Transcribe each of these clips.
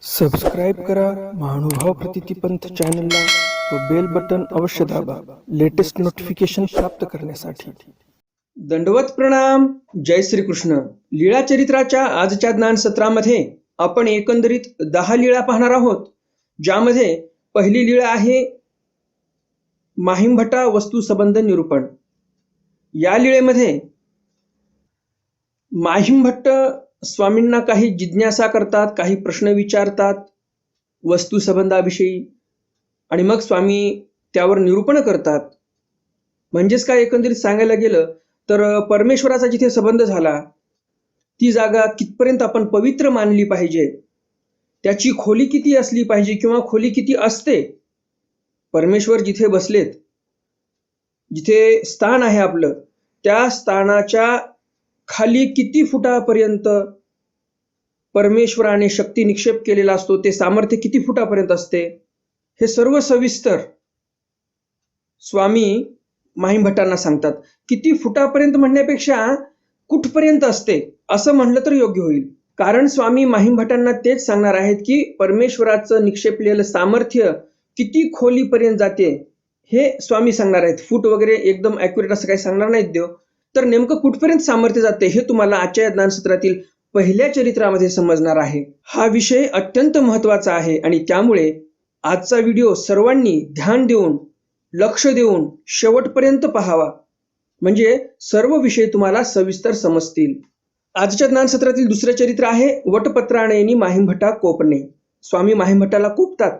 Subscribe करा महानुभाव प्रतितीपंथ चॅनलला व बेल बटन अवश्य दाबा लेटेस्ट नोटिफिकेशन प्राप्त करण्यासाठी। दंडवत प्रणाम। जय श्री कृष्ण। लीळा चरित्राच्या आजच्या ज्ञान सत्रामध्ये आपण एकंदरीत 10 लीळा पाहणार आहोत, ज्यामध्ये पहिली लीळा आहे माहिमभट्टा वस्तू संबंध निरूपण। या लीळेमध्ये माहिमभट्ट स्वामींना काही जिज्ञासा करतात, काही प्रश्न विचारतात वस्तू संबंधाविषयी, आणि मग स्वामी त्यावर निरूपण करतात। म्हणजेच काय, एकंदरीत सांगायला गेलं तर परमेश्वराचा जिथे संबंध झाला ती जागा कितपर्यंत आपण पवित्र मानली पाहिजे, त्याची खोली किती असली पाहिजे किंवा खोली किती असते, परमेश्वर जिथे बसलेत, जिथे स्थान आहे आपलं, त्या स्थानाच्या खाली किती फुटापर्यंत परमेश्वराने शक्ती निक्षेप केलेला असतो, ते सामर्थ्य किती फुटापर्यंत असते, हे सर्व सविस्तर स्वामी माहिमभट्टांना सांगतात। किती फुटापर्यंत म्हणण्यापेक्षा कुठपर्यंत असते असं म्हणलं तर योग्य होईल, कारण स्वामी माहिमभट्टांना तेच सांगणार आहेत की परमेश्वराचं निक्षेपलेलं सामर्थ्य किती खोलीपर्यंत जाते हे स्वामी सांगणार आहेत। फूट वगैरे एकदम ॲक्युरेट असं काही सांगणार नाहीत देव, तर नेमकं कुठपर्यंत सामर्थ्य जाते हे तुम्हाला आजच्या या ज्ञानसत्रातील पहिल्या चरित्रामध्ये समजणार आहे। हा विषय अत्यंत महत्त्वाचा आहे आणि त्यामुळे आजचा व्हिडिओ सर्वांनी ध्यान देऊन, लक्ष देऊन शेवटपर्यंत पाहावा, म्हणजे सर्व विषय तुम्हाला सविस्तर समजतील। आजच्या ज्ञानसत्रातील दुसरे चरित्र आहे वटपत्राणयनी माहिमभट्टा कोपणे। स्वामी माहिमभट्टाला कोपतात।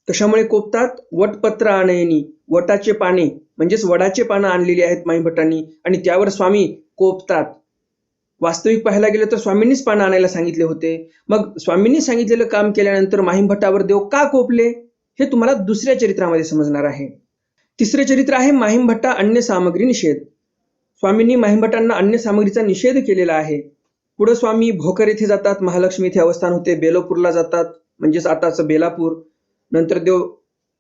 कशामुळे कोपतात? वटपत्राणयनी, वटाचे पाने म्हणजेच वडाचे पानं आणलेली आहेत माहिमभट्टांनी आणि त्यावर स्वामी कोपतात। वास्तविक पाहायला गेलं तर स्वामींनीच पानं आणायला सांगितले होते। मग स्वामींनी सांगितलेलं काम केल्यानंतर माहिमभट्टावर देव का कोपले हे तुम्हाला दुसऱ्या चरित्रामध्ये समजणार आहे। तिसरे चरित्र आहे माहिमभट्टा अन्य सामग्री निषेध। स्वामींनी माहिमभट्टांना अन्य सामग्रीचा निषेध केलेला आहे। पुढे स्वामी भोकर येथे जातात, महालक्ष्मी येथे अवस्थान होते, बेलोपूरला जातात म्हणजेच आताचं बेलापूर, नंतर देव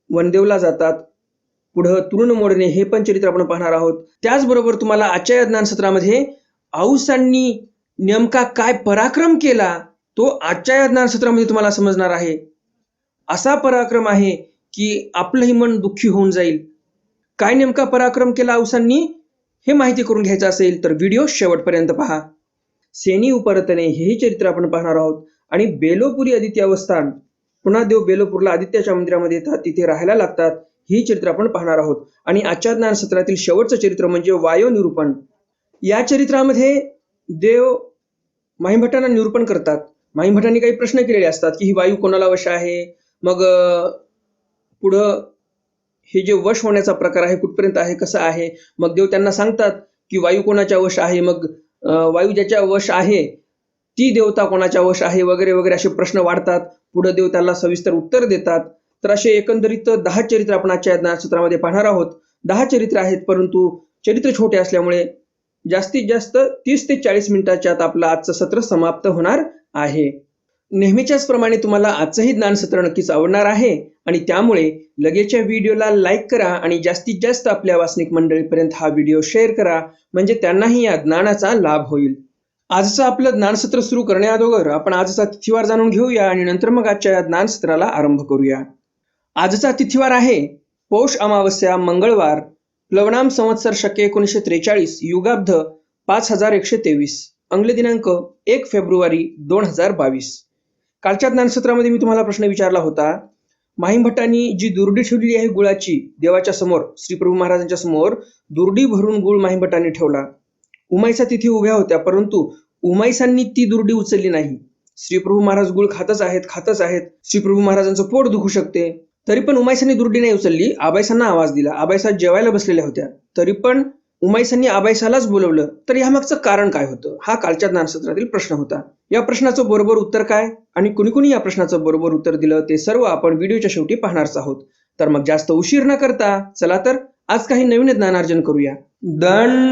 वनदेवला जातात, पुढं तृण मोडणे हे पण चरित्र आपण पाहणार आहोत। त्याचबरोबर तुम्हाला आजच्या या ज्ञानसत्रामध्ये औसांनी नेमका काय पराक्रम केला तो आजच्या या ज्ञानसत्रामध्ये तुम्हाला समजणार आहे। असा पराक्रम आहे की आपलंही मन दुःखी होऊन जाईल। काय नेमका पराक्रम केला औसांनी हे माहिती करून घ्यायचं असेल तर व्हिडिओ शेवटपर्यंत पहा। सेनी उपरतने हेही चरित्र आपण पाहणार आहोत आणि बेलोपुरी आदित्य अवस्थान, पुन्हा देव बेलोपूरला आदित्याच्या मंदिरामध्ये येतात, तिथे राहायला लागतात, ही चरित्र आपण पाहणार आहोत। आणि आजच्या ज्ञानसत्रातील शेवटचं चरित्र म्हणजे वायो निरूपण। या चरित्रामध्ये देव माहिमभट्टांना निरूपण करतात। माहिमभट्टांनी काही प्रश्न केलेले असतात की ही वायू कोणाला वश आहे, मग पुढं हे जे वश होण्याचा प्रकार आहे कुठपर्यंत आहे, कसं आहे, मग देव त्यांना सांगतात की वायू कोणाच्या वश आहे, मग वायू ज्याच्या वश आहे ती देवता कोणाच्या वश आहे, वगैरे वगैरे असे प्रश्न वाढतात। पुढे देव त्याला सविस्तर उत्तर देतात। तर असे एकंदरीत 10 चरित्र आपण आजच्या ज्ञानसत्रामध्ये पाहणार आहोत। 10 चरित्र आहेत, परंतु चरित्र छोटे असल्यामुळे जास्तीत जास्त 30 ते 40 मिनिटाच्या आत आपलं आजचं सत्र समाप्त होणार आहे। नेहमीच्याच प्रमाणे तुम्हाला आजचंही ज्ञानसत्र नक्कीच आवडणार आहे आणि त्यामुळे लगेचच्या व्हिडिओला लाईक करा आणि जास्तीत जास्त आपल्या वासनिक मंडळीपर्यंत हा व्हिडिओ शेअर करा, म्हणजे त्यांनाही या ज्ञानाचा लाभ होईल। आजचं आपलं ज्ञानसत्र सुरू करण्याअगोदर आपण आजचा तिथीवार जाणून घेऊया आणि नंतर मग आजच्या या ज्ञानसत्राला आरंभ करूया। आजचा तिथीवार आहे पौष अमावस्या, मंगळवार, प्लवनाम संवत्सर शके 1943, युगाब्ध 5123, अंग्ल दिनांक 1 फेब्रुवारी 2022। कालच्या ज्ञानसत्रामध्ये मी तुम्हाला प्रश्न विचारला होता, माहिमभट्टांनी जी दुर्डी ठेवलेली आहे गुळाची देवाच्या समोर, श्री प्रभू महाराजांच्या समोर दुर्डी भरून गुळ माहिमभट्टांनी ठेवला। उमाईसा तिथे उभ्या होत्या, परंतु उमाईसांनी ती दुर्डी उचलली नाही। श्री प्रभू महाराज गुळ खातच आहेत, श्री प्रभू महाराजांचं पोट दुखू शकते, तरी पण उमाईसांनी दुर्डी नाही उचलली। आबाईसांना आवाज दिला, आबाईसा जेवायला बसलेल्या होत्या, तरी पण उमाईसांनी आबाईसालाच बोलवलं, तर यामागचं कारण काय होतं हा कालच्या ज्ञानसत्रातील प्रश्न होता। या प्रश्नाचं बरोबर उत्तर काय आणि कुणी कुणी या प्रश्नाचं बरोबर उत्तर दिलं ते सर्व आपण व्हिडिओच्या शेवटी पाहणारच आहोत। तर मग जास्त उशीर न करता चला तर आज काही नवीन ज्ञानार्जन करूया। दंडवत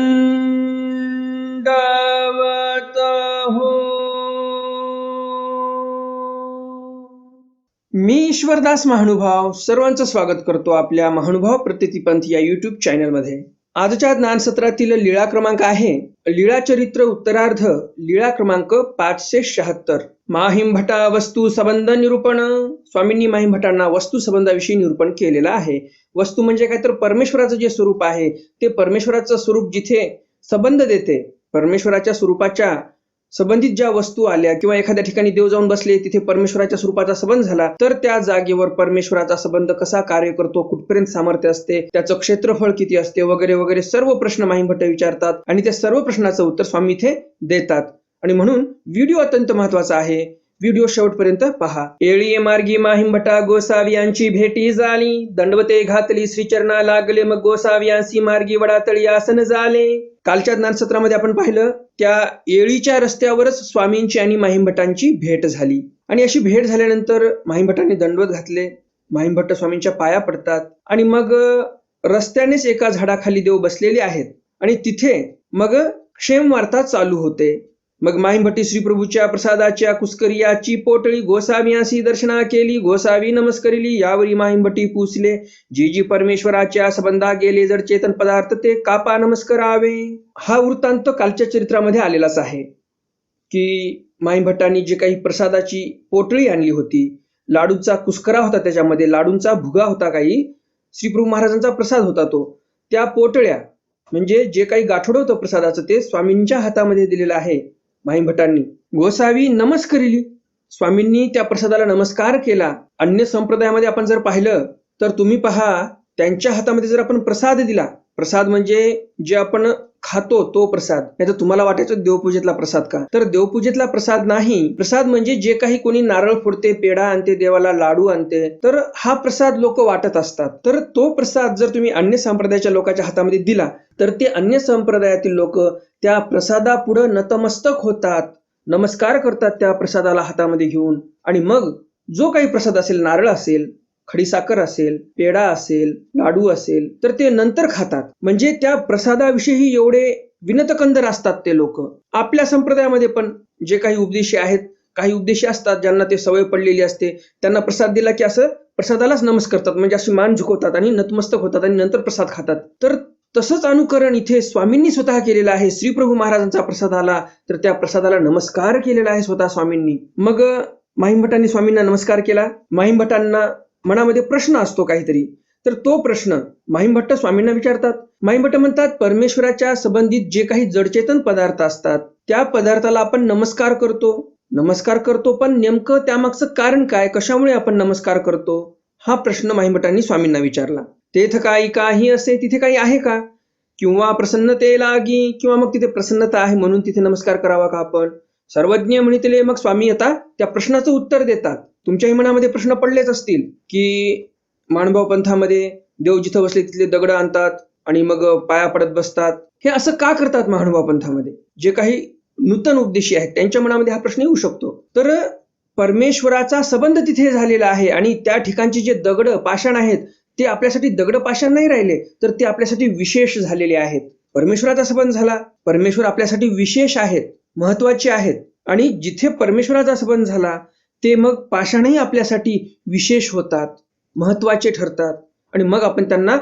हो। मी ईश्वरदास महानुभाव सर्वांचं स्वागत करतो आपल्या महानुभाव प्रतितीपंथ या युट्यूब चॅनलमध्ये। आजच्या ज्ञानसत्रातील लीळा क्रमांक आहे लीळा चरित्र उत्तरार्ध, लीळा क्रमांक 576। माहिमभटा वस्तू संबंध निरूपण. स्वामींनी माहिमभटांना वस्तू संबंधाविषयी निरूपण केलेलं आहे. वस्तू म्हणजे काय तर परमेश्वराचं जे स्वरूप आहे ते परमेश्वराचं स्वरूप जिथे संबंध देते, परमेश्वराच्या स्वरूपाच्या संबंधित ज्या वस्तू आल्या किंवा एखाद्या ठिकाणी देव जाऊन बसले तिथे परमेश्वराच्या स्वरूपाचा संबंध झाला तर त्या जागेवर परमेश्वराचा संबंध कसा कार्य करतो, कुठपर्यंत सामर्थ्य असते, त्याचं क्षेत्रफळ किती असते वगैरे वगैरे सर्व प्रश्न माहिमभट्ट विचारतात आणि त्या सर्व प्रश्नाचं उत्तर स्वामी इथे देतात. आणि म्हणून व्हिडिओ अत्यंत महत्वाचा आहे. व्हिडिओ शेवटपर्यंत पहा. येळी मार्गी माहिमभटा गोसावी यांची भेटी झाली, दंडवते घातली श्रीचरणा लागले, मग गोसावी यांची मार्गी वडातळी आसन झाले. कालच्या ज्ञानसत्रामध्ये आपण पाहिलं त्या येळीच्या रस्त्यावरच स्वामींची आणि माहिमभटांची भेट झाली आणि अशी भेट झाल्यानंतर माहिमभटांनी दंडवत घातले. माहिमभट्ट स्वामींच्या पाया पडतात आणि मग रस्त्यानेच एका झाडाखाली देव बसलेले आहेत आणि तिथे मग क्षेम वार्ता चालू होते. मग माहिमभट्टी श्रीप्रभूच्या प्रसादाच्या कुस्करियाची पोटळी गोसावियासी दर्शना केली, गोसावी नमस्करिली. यावरी माहिमभट्टी पुसले, जी जी परमेश्वराच्या संबंधा गेले जर चेतन पदार्थ ते कापा नमस्करावे. हा वृत्तांत कालच्या चरित्रामध्ये आलेलाच आहे की माहिमभट्टांनी जे काही प्रसादाची पोटळी आणली होती, लाडूचा कुस्करा होता, त्याच्यामध्ये लाडूंचा भुगा होता, काही श्रीप्रभू महाराजांचा प्रसाद होता, तो त्या पोटळ्या म्हणजे जे काही गाठोडं होतं प्रसादाचं ते स्वामींच्या हातामध्ये दिलेलं आहे. माहिमभट्टांनी गोसावी नमस्करिली, स्वामींनी त्या प्रसादाला नमस्कार केला. अन्य संप्रदायामध्ये आपण जर पाहिलं तर तुम्ही पहा त्यांच्या हातामध्ये जर आपण प्रसाद दिला, प्रसाद म्हणजे जे आपण खातो तो प्रसाद, नाही तर तुम्हाला वाटायचं देवपूजेतला प्रसाद का, तर देवपूजेतला प्रसाद नाही. प्रसाद म्हणजे जे काही कोणी नारळ फोडते, पेढा आणते देवाला, लाडू आणते, तर हा प्रसाद लोक वाटत असतात. तर तो प्रसाद जर तुम्ही अन्य संप्रदायाच्या लोकांच्या हातामध्ये दिला तर ते अन्य संप्रदायातील लोक त्या प्रसादापुढे नतमस्तक होतात, नमस्कार करतात त्या प्रसादाला हातामध्ये घेऊन आणि मग जो काही प्रसाद असेल, नारळ असेल, खडीसाखर असेल, पेढा असेल, लाडू असेल, तर ते नंतर खातात. म्हणजे त्या प्रसादाविषयी एवढे विनतकंदर असतात ते लोक. आपल्या संप्रदायामध्ये पण जे काही उपदेशी आहेत, काही उपदेशी असतात ज्यांना ते सवय पडलेली असते, त्यांना प्रसाद दिला की असं प्रसादालाच नमस्कार करतात, म्हणजे अशी मान झुकवतात आणि नतमस्तक होतात आणि नंतर प्रसाद खातात. तर तसंच अनुकरण इथे स्वामींनी स्वतः केलेलं आहे. श्रीप्रभू महाराजांचा प्रसाद आला तर त्या प्रसादाला नमस्कार केलेला आहे स्वतः स्वामींनी. मग माहिमभटांनी स्वामींना नमस्कार केला. माहिमभटांना मनामध्ये प्रश्न असतो काहीतरी, तर तो प्रश्न माहिमभट्ट स्वामींना विचारतात. माहिमभट्ट म्हणतात, परमेश्वराच्या संबंधित जे काही जडचेतन पदार्थ असतात त्या पदार्थाला आपण नमस्कार करतो, पण नेमकं त्यामागचं कारण काय, कशामुळे आपण नमस्कार करतो, हा प्रश्न माहिमभटांनी स्वामींना विचारला. तेथ काही असे, तिथे काही आहे का, किंवा प्रसन्नते लागी, किंवा मग तिथे प्रसन्नता आहे म्हणून तिथे नमस्कार करावा का आपण. सर्वज्ञ म्हणितले. मग स्वामी आता त्या प्रश्नाचं उत्तर देतात. तुमच्याही मनामध्ये प्रश्न पडलेच असतील की माणभाव पंथामध्ये देव जिथं बसले तिथले दगड आणतात आणि मग पाया पडत बसतात, हे असं का करतात माणभाव पंथामध्ये. जे काही नूतन उपदेशी आहेत त्यांच्या मनामध्ये हा प्रश्न येऊ शकतो. तर परमेश्वराचा संबंध तिथे झालेला आहे आणि त्या ठिकाणचे जे दगड पाषाण आहेत ते आपल्यासाठी दगड पाषाण नाही राहिले, तर ते आपल्यासाठी विशेष झालेले आहेत. परमेश्वराचा संबंध झाला, परमेश्वर आपल्यासाठी विशेष आहेत, महत्वाचे आहेत आणि जिथे परमेश्वराचा संबंध झाला ते मग पाषाणही आपल्यासाठी विशेष होतात, महत्वाचे ठरतात आणि मग आपण त्यांना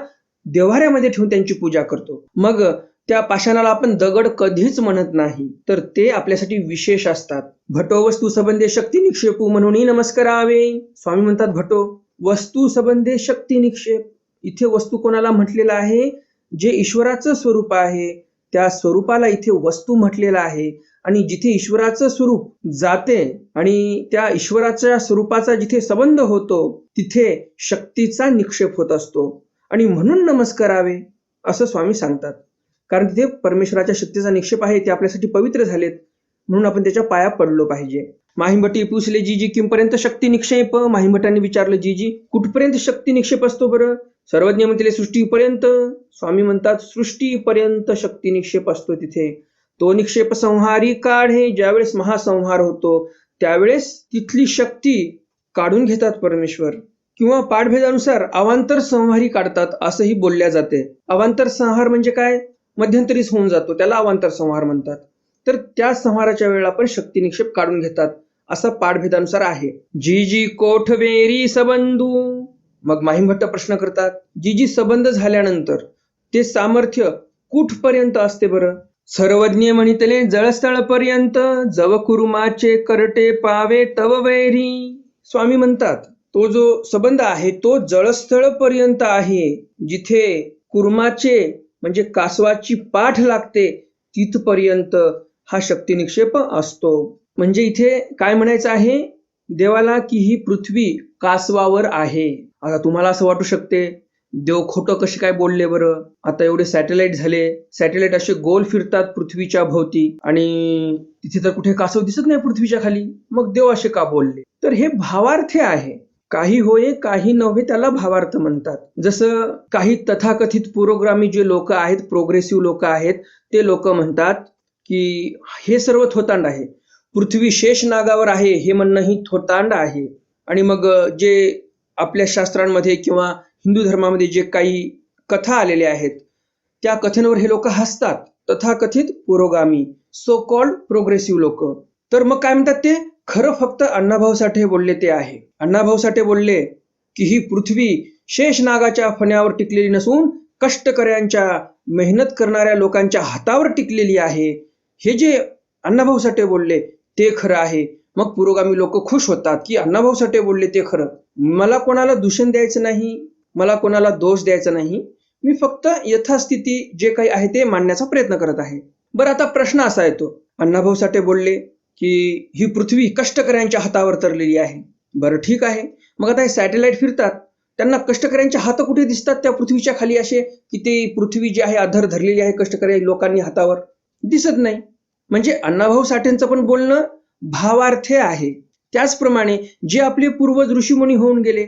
देव्हाऱ्यामध्ये ठेवून त्यांची पूजा करतो. मग त्या पाषाणाला आपण दगड कधीच म्हणत नाही, तर ते आपल्यासाठी विशेष असतात. भटो वस्तू संबंधे शक्ती निक्षेपू म्हणूनही नमस्कारावे. स्वामी म्हणतात, भटो वस्तू संबंधे शक्ती निक्षेप. इथे वस्तू कोणाला म्हटलेलं आहे, जे ईश्वराचं स्वरूप आहे त्या स्वरूपाला इथे वस्तू म्हटलेलं आहे. आणि जिथे ईश्वराचं स्वरूप जाते आणि त्या ईश्वराच्या स्वरूपाचा जिथे संबंध होतो तिथे शक्तीचा निक्षेप होत असतो आणि म्हणून नमस्कारावे असं स्वामी सांगतात. कारण तिथे परमेश्वराच्या शक्तीचा निक्षेप आहे, ते आपल्यासाठी पवित्र झालेत म्हणून आपण त्याच्या पाया पडलो पाहिजे. माहिमभट्टी पुसले, जीजी किंपर्यंत शक्ती निक्षेप. माहिमभट्टांनी विचारलं, जीजी कुठपर्यंत शक्ती निक्षेप असतो बरं. सर्वज्ञ म्हणतील सृष्टीपर्यंत. स्वामी म्हणतात, सृष्टीपर्यंत शक्ती निक्षेप असतो तिथे. तो निक्षेप संहारी काढे. ज्यावेळेस महासंहार होतो त्यावेळेस तिथली शक्ती काढून घेतात परमेश्वर, किंवा पाठभेदानुसार अवांतर संहारी काढतात असंही बोलल्या जाते. अवांतर संहार म्हणजे काय, मध्यंतरीच होऊन जातो, त्याला अवांतर संहार म्हणतात. तर त्या संहाराच्या वेळेला पण शक्ती निक्षेप काढून घेतात असं पाठभेदानुसार आहे. जी जी कोठवेरी सबंधू. मग माहिमभट्ट प्रश्न करतात, जी जी संबंध झाल्यानंतर ते सामर्थ्य कुठपर्यंत असते बरं. सर्वज्ञ म्हणितले जळस्थळ पर्यंत जव कुरुमाचे करटे पावे तव वैरी. स्वामी म्हणतात तो जो संबंध आहे तो जळस्थळ पर्यंत आहे. जिथे कुर्माचे म्हणजे कासवाची पाठ लागते तिथपर्यंत हा शक्ती निक्षेप असतो. म्हणजे इथे काय म्हणायचं आहे देवाला की ही पृथ्वी कासवावर आहे. आता तुम्हाला असं वाटू शकते देव खोटं कसे काय बोलले बरं. आता एवढे सॅटेलाइट झाले, सॅटेलाइट असे गोल फिरतात पृथ्वीच्या भोवती आणि तिथे तर कुठे कासव दिसत नाही पृथ्वीच्या खाली, मग देव असे का बोलले. तर हे भावार्थ आहे. काही होय काही नव्हे त्याला भावार्थ म्हणतात. जसं काही तथाकथित पुरोगामी जे लोक आहेत, प्रोग्रेसिव्ह लोक आहेत, ते लोक म्हणतात की हे सर्व थोतांड आहे, पृथ्वी शेष नागावर आहे हे म्हणणं ही थोतांड आहे. आणि मग जे आपल्या शास्त्रांमध्ये किंवा हिंदू धर्मामध्ये जे काही कथा आलेल्या आहेत त्या कथेवर हे लोक हसतात, तथाकथित पुरोगामी सो कॉल्ड प्रोग्रेसिव्ह लोक. तर मग काय म्हणतात ते खरं फक्त अण्णाभाऊ साठे बोलले ते आहे. अण्णाभाऊ साठे बोलले की ही पृथ्वी शेष नागाच्या फण्यावर टिकलेली नसून कष्टकऱ्यांच्या मेहनत करणाऱ्या लोकांच्या हातावर टिकलेली आहे. हे जे अण्णाभाऊ साठे बोलले ते खरं आहे. मग पुरोगामी लोक खुश होतात की अण्णाभाऊ साठे बोलले ते खरं. मला कोणाला दूषण द्यायचं नाही, मला कोणाला दोष द्यायचा नाही, मी फक्त यथास्थिती जे काही आहे ते मांडण्याचा प्रयत्न करत आहे. बरं आता प्रश्न असा येतो, अण्णाभाऊ साठे बोलले की ही पृथ्वी कष्टकऱ्यांच्या हातावर तरलेली आहे. बरं ठीक आहे, मग आता हे सॅटेलाइट फिरतात त्यांना कष्टकऱ्यांचे हात कुठे दिसतात त्या पृथ्वीच्या खाली असे की ते पृथ्वी जी आहे अधर धरलेली आहे कष्टकरी लोकांनी हातावर दिसत नाही. म्हणजे अण्णाभाऊ साठेंचं पण बोलणं भावार्थे आहे. त्याचप्रमाणे जे आपले पूर्वज ऋषीमुनी होऊन गेले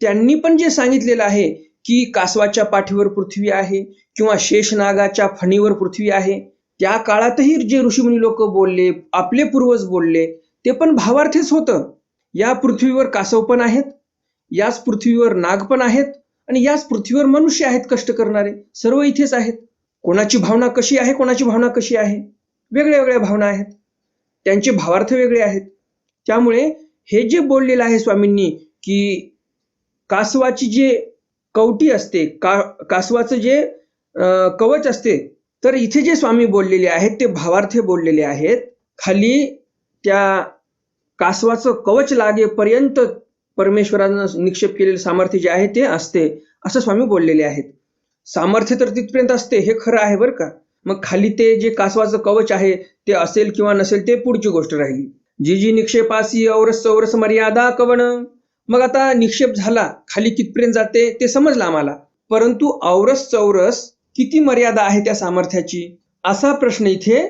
त्यांनी पण जे सांगितलेलं आहे की कासवाच्या पाठीवर पृथ्वी आहे किंवा शेषनागाच्या फणीवर पृथ्वी आहे, त्या काळातही जे ऋषीमुनी लोक बोलले, आपले पूर्वज बोलले, ते पण भावार्थेच होतं. या पृथ्वीवर कासव पण आहेत, याच पृथ्वीवर नाग पण आहेत आणि याच पृथ्वीवर मनुष्य आहेत कष्ट करणारे, सर्व इथेच आहेत. कोणाची भावना कशी आहे, कोणाची भावना कशी आहे, वेगळ्या वेगळ्या भावना आहेत, त्यांचे भावार्थ वेगळे आहेत. त्यामुळे हे जे बोललेलं आहे स्वामींनी की कासवाची जे कवटी असते, कासवाचं जे कवच असते, तर इथे जे स्वामी बोललेले आहेत ते भावार्थे बोललेले आहेत. खाली त्या कासवाचं कवच लागेपर्यंत परमेश्वरानं निक्षेप केलेलं सामर्थ्य जे आहे ते असते असं स्वामी बोललेले आहेत. सामर्थ्य तर तिथपर्यंत असते हे खरं आहे बरं का. मग खाली ते जे कासवाचं कवच आहे ते असेल किंवा नसेल ते पुढची गोष्ट राहिली. जी जी निक्षेपासी औरस चौरस मर्यादा कवण. मग आता निक्षेप झाला खाली कितपर्यंत जाते ते समजलं आम्हाला, परंतु औरस चौरस किती मर्यादा आहे त्या सामर्थ्याची असा प्रश्न इथे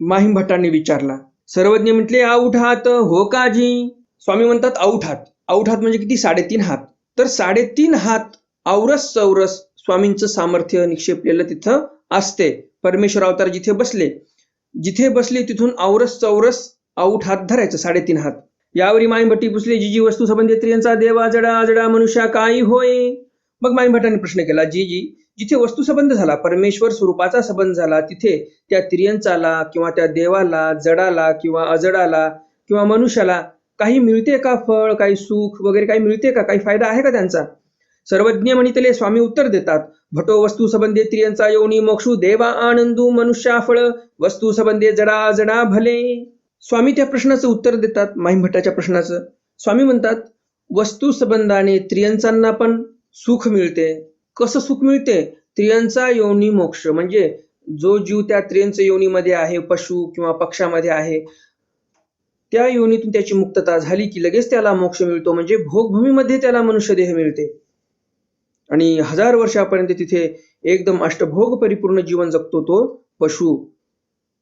माहीम भट्टांनी विचारला. सर्वज्ञ म्हटले आऊट हात हो काजी. स्वामी म्हणतात आऊट हात. आऊट हात म्हणजे किती 3.5 हात. तर 3.5 हात औरस चौरस स्वामींचं सामर्थ्य निक्षेपलेलं तिथं असते. परमेश्वर अवतार जिथे बसले तिथून औरस चौरस आऊट हात धरायचं 3.5 हात. यावरी माहीम भट्टी पुसले जी जी वस्तू संबंधी त्रियांचा देवा जडा जडा मनुष्या काही होय. मग माहीम भट्टांनी प्रश्न केला जिथे वस्तू संबंध झाला, परमेश्वर स्वरूपाचा संबंध झाला, तिथे त्या त्रियंचाला किंवा त्या देवाला, जडाला किंवा अजडाला किंवा मनुष्याला काही मिळते का, फळ काही सुख वगैरे काही मिळते का, काही फायदा आहे का त्यांचा. सर्वज्ञ म्हणितले स्वामी उत्तर देतात भटो वस्तू संबंधे त्रियंचा योनी मोक्षू देवा आनंदू मनुष्या फळ वस्तू संबंधे जडा जडा भले. स्वामी त्या प्रश्नाचं उत्तर देतात, माहीम भट्टाच्या प्रश्नाचं. स्वामी म्हणतात वस्तू संबंधाने त्रियंचांना पण सुख मिळते. कसं सुख मिळते, त्रियंचा योनी मोक्ष म्हणजे जो जीव त्या त्रियंच योनीमध्ये आहे, पशु किंवा पक्षामध्ये आहे, त्या योनीतून त्याची मुक्तता झाली की लगेच त्याला मोक्ष मिळतो. म्हणजे भोगभूमीमध्ये त्याला मनुष्य देह मिळते आणि 1000 वर्षापर्यंत तिथे एकदम अष्टभोग परिपूर्ण जीवन जगतो तो पशु.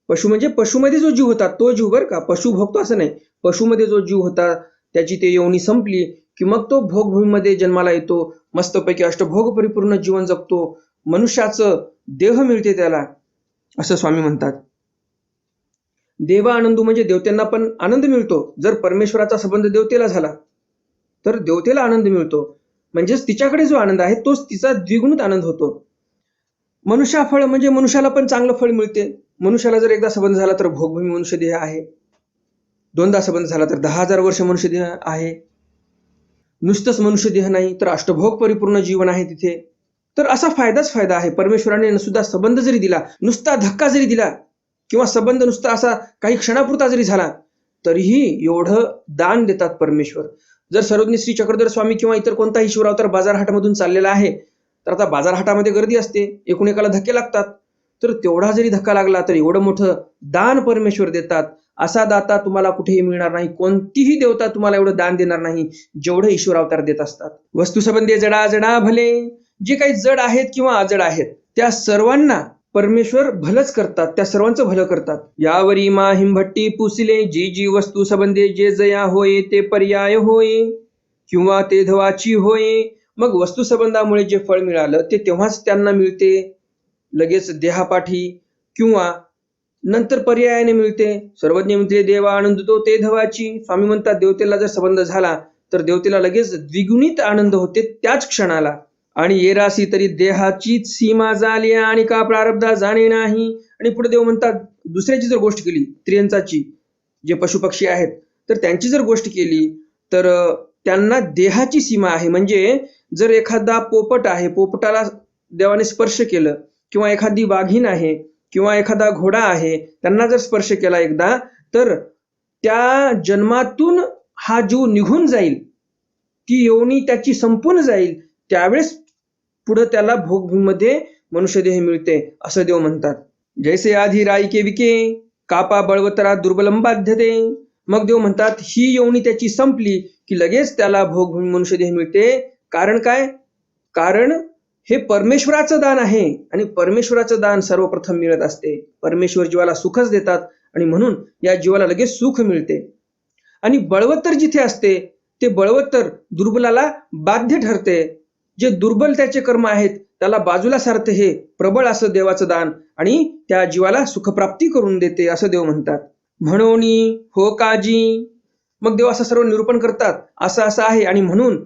पशु म्हणजे पशुमध्ये जो जीव होता तो जीव बरं का, पशु भोगतो असं नाही. पशुमध्ये जो जीव होता त्याची ते योनी संपली की मग तो भोगभूमीमध्ये जन्माला येतो, मस्तपैकी अष्टभोग परिपूर्ण जीवन जगतो, मनुष्याचं देह मिळते त्याला, असं स्वामी म्हणतात. देवा आनंदू म्हणजे देवतेंना पण आनंद मिळतो. जर परमेश्वराचा संबंध देवतेला झाला तर देवतेला आनंद मिळतो, म्हणजेच तिच्याकडे जो आनंद आहे तोच तिचा द्विगुणित आनंद होतो. मनुष्या फळ म्हणजे मनुष्याला पण चांगलं फळ मिळते. मनुष्याला जर एकदा संबंध झाला तर भोगभूमी मनुष्य देह आहे, दोनदा संबंध झाला तर 10,000 वर्ष मनुष्य देह आहे. नुसतंच मनुष्य देह नाही तर अष्टभोग परिपूर्ण जीवन आहे तिथे. तर असा फायदाच फायदा आहे. परमेश्वराने सुद्धा संबंध जरी दिला, नुसता धक्का जरी दिला किंवा संबंध नुसता असा काही क्षणापुरता जरी झाला, तरीही एवढं दान देतात परमेश्वर. जर सर्वज्ञ श्री चक्रधर स्वामी किंवा इतर कोणताही शिवरावतार बाजारहाटामधून चाललेला आहे, तर आता बाजारहाटामध्ये गर्दी असते, एकूण एकाला धक्के लागतात. तर तेवढा जरी धक्का लागला तर एवढं मोठं दान परमेश्वर देतात. असा दाता तुम्हाला कुठेही मिळणार नाही. कोणतीही देवता तुम्हाला एवढं दान देणार नाही जेवढं ईश्वर अवतार देत असतात. वस्तुसंबंधी जडा जडा भले, जे काही जड आहेत किंवा अजड आहेत त्या सर्वांना परमेश्वर भलंच करतात, त्या सर्वांचं भलं करतात. यावरी माहिमभट्टी पुसिले, जी जी वस्तू संबंधे जे जया होय ते पर्याय होय किंवा ते धवाची होय. मग वस्तू संबंधामुळे जे फळ मिळालं ते तेव्हाच त्यांना मिळते, लगेच देहापाठी किंवा नंतर पर्यायाने मिळते. सर्वज्ञ म्हणते देवा आनंद तो ते धवाची. स्वामी म्हणतात देवतेला जर संबंध झाला तर देवतेला लगेच द्विगुणित आनंद होते त्याच क्षणाला. आणि येरासी तरी देहाचीच सीमा झाली आणि का प्रारब्धा जाणे नाही. आणि पुढे देव म्हणतात दुसऱ्याची जर गोष्ट केली, त्रियंचाची जे पशुपक्षी आहेत तर त्यांची जर गोष्ट केली तर त्यांना देहाची सीमा आहे. म्हणजे जर एखादा पोपट आहे, पोपटाला देवाने स्पर्श केलं, किंवा एखादी वाघीण आहे किंवा एखादा घोडा आहे, त्यांना जर स्पर्श केला एकदा तर त्या जन्मातून हा जीव निघून जाईल, ती योनी त्याची संपून जाईल. त्यावेळेस पुढे त्याला भोगभूमीमध्ये मनुष्यदेह मिळते असं देव म्हणतात. जैसे आधी राईके विके कापा बळवतरा दुर्बलम बाध्यते. मग देव म्हणतात ही योनी त्याची संपली की लगेच त्याला भोगभूमी मनुष्यदेह मिळते. कारण काय? कारण हे परमेश्वराचं दान आहे आणि परमेश्वराचं दान सर्वप्रथम मिळत असते. परमेश्वर जीवाला सुखच देतात आणि म्हणून या जीवाला लगेच सुख मिळते. आणि बळवत्तर जिथे असते ते बळवत्तर दुर्बलाला बाध्य ठरते. जे दुर्बल त्याचे कर्म आहेत त्याला बाजूला सारते हे प्रबळ असं देवाचं दान आणि त्या जीवाला सुखप्राप्ती करून देते असं देव म्हणतात. म्हणून हो काजी. मग देव असं सर्व निरूपण करतात, असं असं आहे आणि म्हणून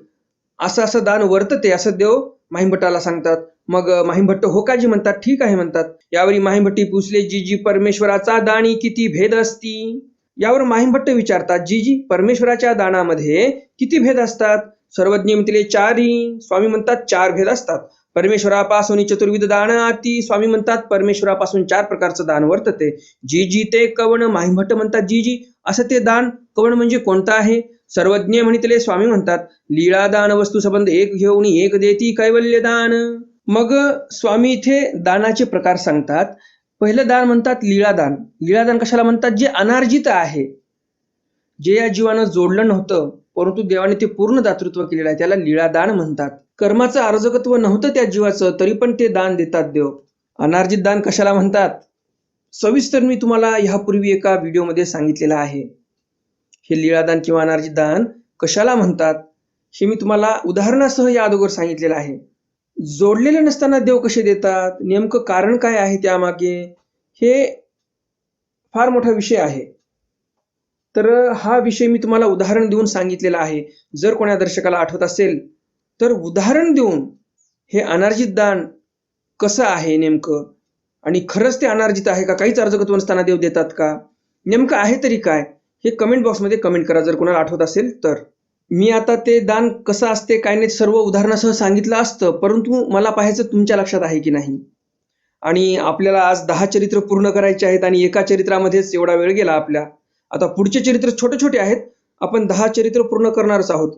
असं असं दान वर्तते असं देव माहिमभट्टाला सांगतात. मग माहिमभट्ट हो काजी म्हणतात, ठीक आहे म्हणतात. यावरी माहिमभट्टी पुसले जी जी परमेश्वराचा दानी किती भेद असती. यावर माहिमभट्ट विचारतात जी जी परमेश्वराच्या दानामध्ये किती भेद असतात. सर्वज्ञ म्हणतील चारी. स्वामी म्हणतात 4 भेद असतात. परमेश्वरापासून चतुर्विध दान आती. स्वामी म्हणतात परमेश्वरापासून 4 प्रकारचं दान वर्तते. जी जी ते कवण. माहिमभट्ट म्हणतात जी जी असं ते दान कवण म्हणजे कोणतं आहे. सर्वज्ञ म्हणितले स्वामी म्हणतात लीळा दान वस्तू संबंध एक घेऊन एक देती कैवल्य दान. मग स्वामी इथे दानाचे प्रकार सांगतात. पहिलं दान म्हणतात लीळादान. लीळादान कशाला म्हणतात? जे अनार्जित आहे, जे या जीवानं जोडलं नव्हतं परंतु देवाने ते पूर्ण दातृत्व केलेलं आहे, त्याला लीळादान म्हणतात. कर्माचं अर्जकत्व नव्हतं त्या जीवाचं तरी पण ते दान देतात देव. अनार्जित दान कशाला म्हणतात सविस्तर मी तुम्हाला ह्यापूर्वी एका व्हिडिओमध्ये सांगितलेलं आहे. हे लीळादान किंवा अनार्जित दान कशाला म्हणतात हे मी तुम्हाला उदाहरणासह या अगोदर सांगितलेलं आहे. जोडलेले नसताना देव कसे देतात, नेमकं कारण काय आहे त्यामागे, हे फार मोठा विषय आहे. तर हा विषय मी तुम्हाला उदाहरण देऊन सांगितलेला आहे. जर कोणा दर्शकाला आठवत असेल तर उदाहरण देऊन हे अनार्जित दान कसं आहे नेमकं आणि खरंच ते अनार्जित आहे का, काहीच अर्जकत्व नसताना देव देतात का, नेमकं आहे तरी काय, हे कमेंट बॉक्समध्ये कमेंट करा जर कोणाला आठवत असेल तर. मी आता ते दान कसं असते काय नाही सर्व उदाहरणासह सांगितलं असतं, परंतु मला पाहायचं तुमच्या लक्षात आहे की नाही. आणि आपल्याला आज 10 चरित्र पूर्ण करायचे आहेत आणि एका चरित्रामध्येच एवढा वेळ गेला आपल्या. आता पुढचे चरित्र छोटे छोटे आहेत, आपण 10 चरित्र पूर्ण करणारच आहोत.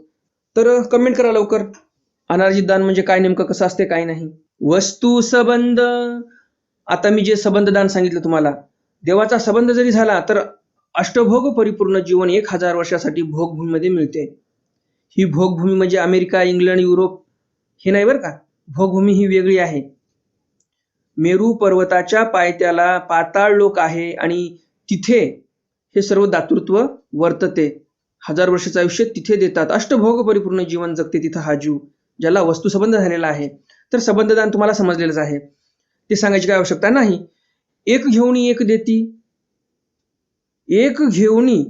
तर कमेंट करा लवकर. अनार्जित दान म्हणजे काय, नेमकं कसं असते काय नाही. वस्तू संबंध. आता मी जे संबंध दान सांगितलं तुम्हाला, देवाचा संबंध जरी झाला तर अष्टभोग परिपूर्ण जीवन 1000 वर्षासाठी भोगभूमीमध्ये मिळते. ही भोगभूमी म्हणजे अमेरिका, इंग्लंड, युरोप हे नाही बरं का. भोगभूमी ही वेगळी आहे. मेरू पर्वताच्या पायथ्याला पाताळ लोक आहे आणि तिथे हे सर्व दातृत्व वर्तते. 1000 वर्षाचं आयुष्य तिथे देतात. अष्टभोग परिपूर्ण जीवन जगते तिथं हा जीव, ज्याला वस्तू संबंध झालेला आहे. तर संबंधदान तुम्हाला समजलेलंच आहे, ते सांगायची काय आवश्यकता नाही. एक घेऊनी एक देती. एक घेऊनी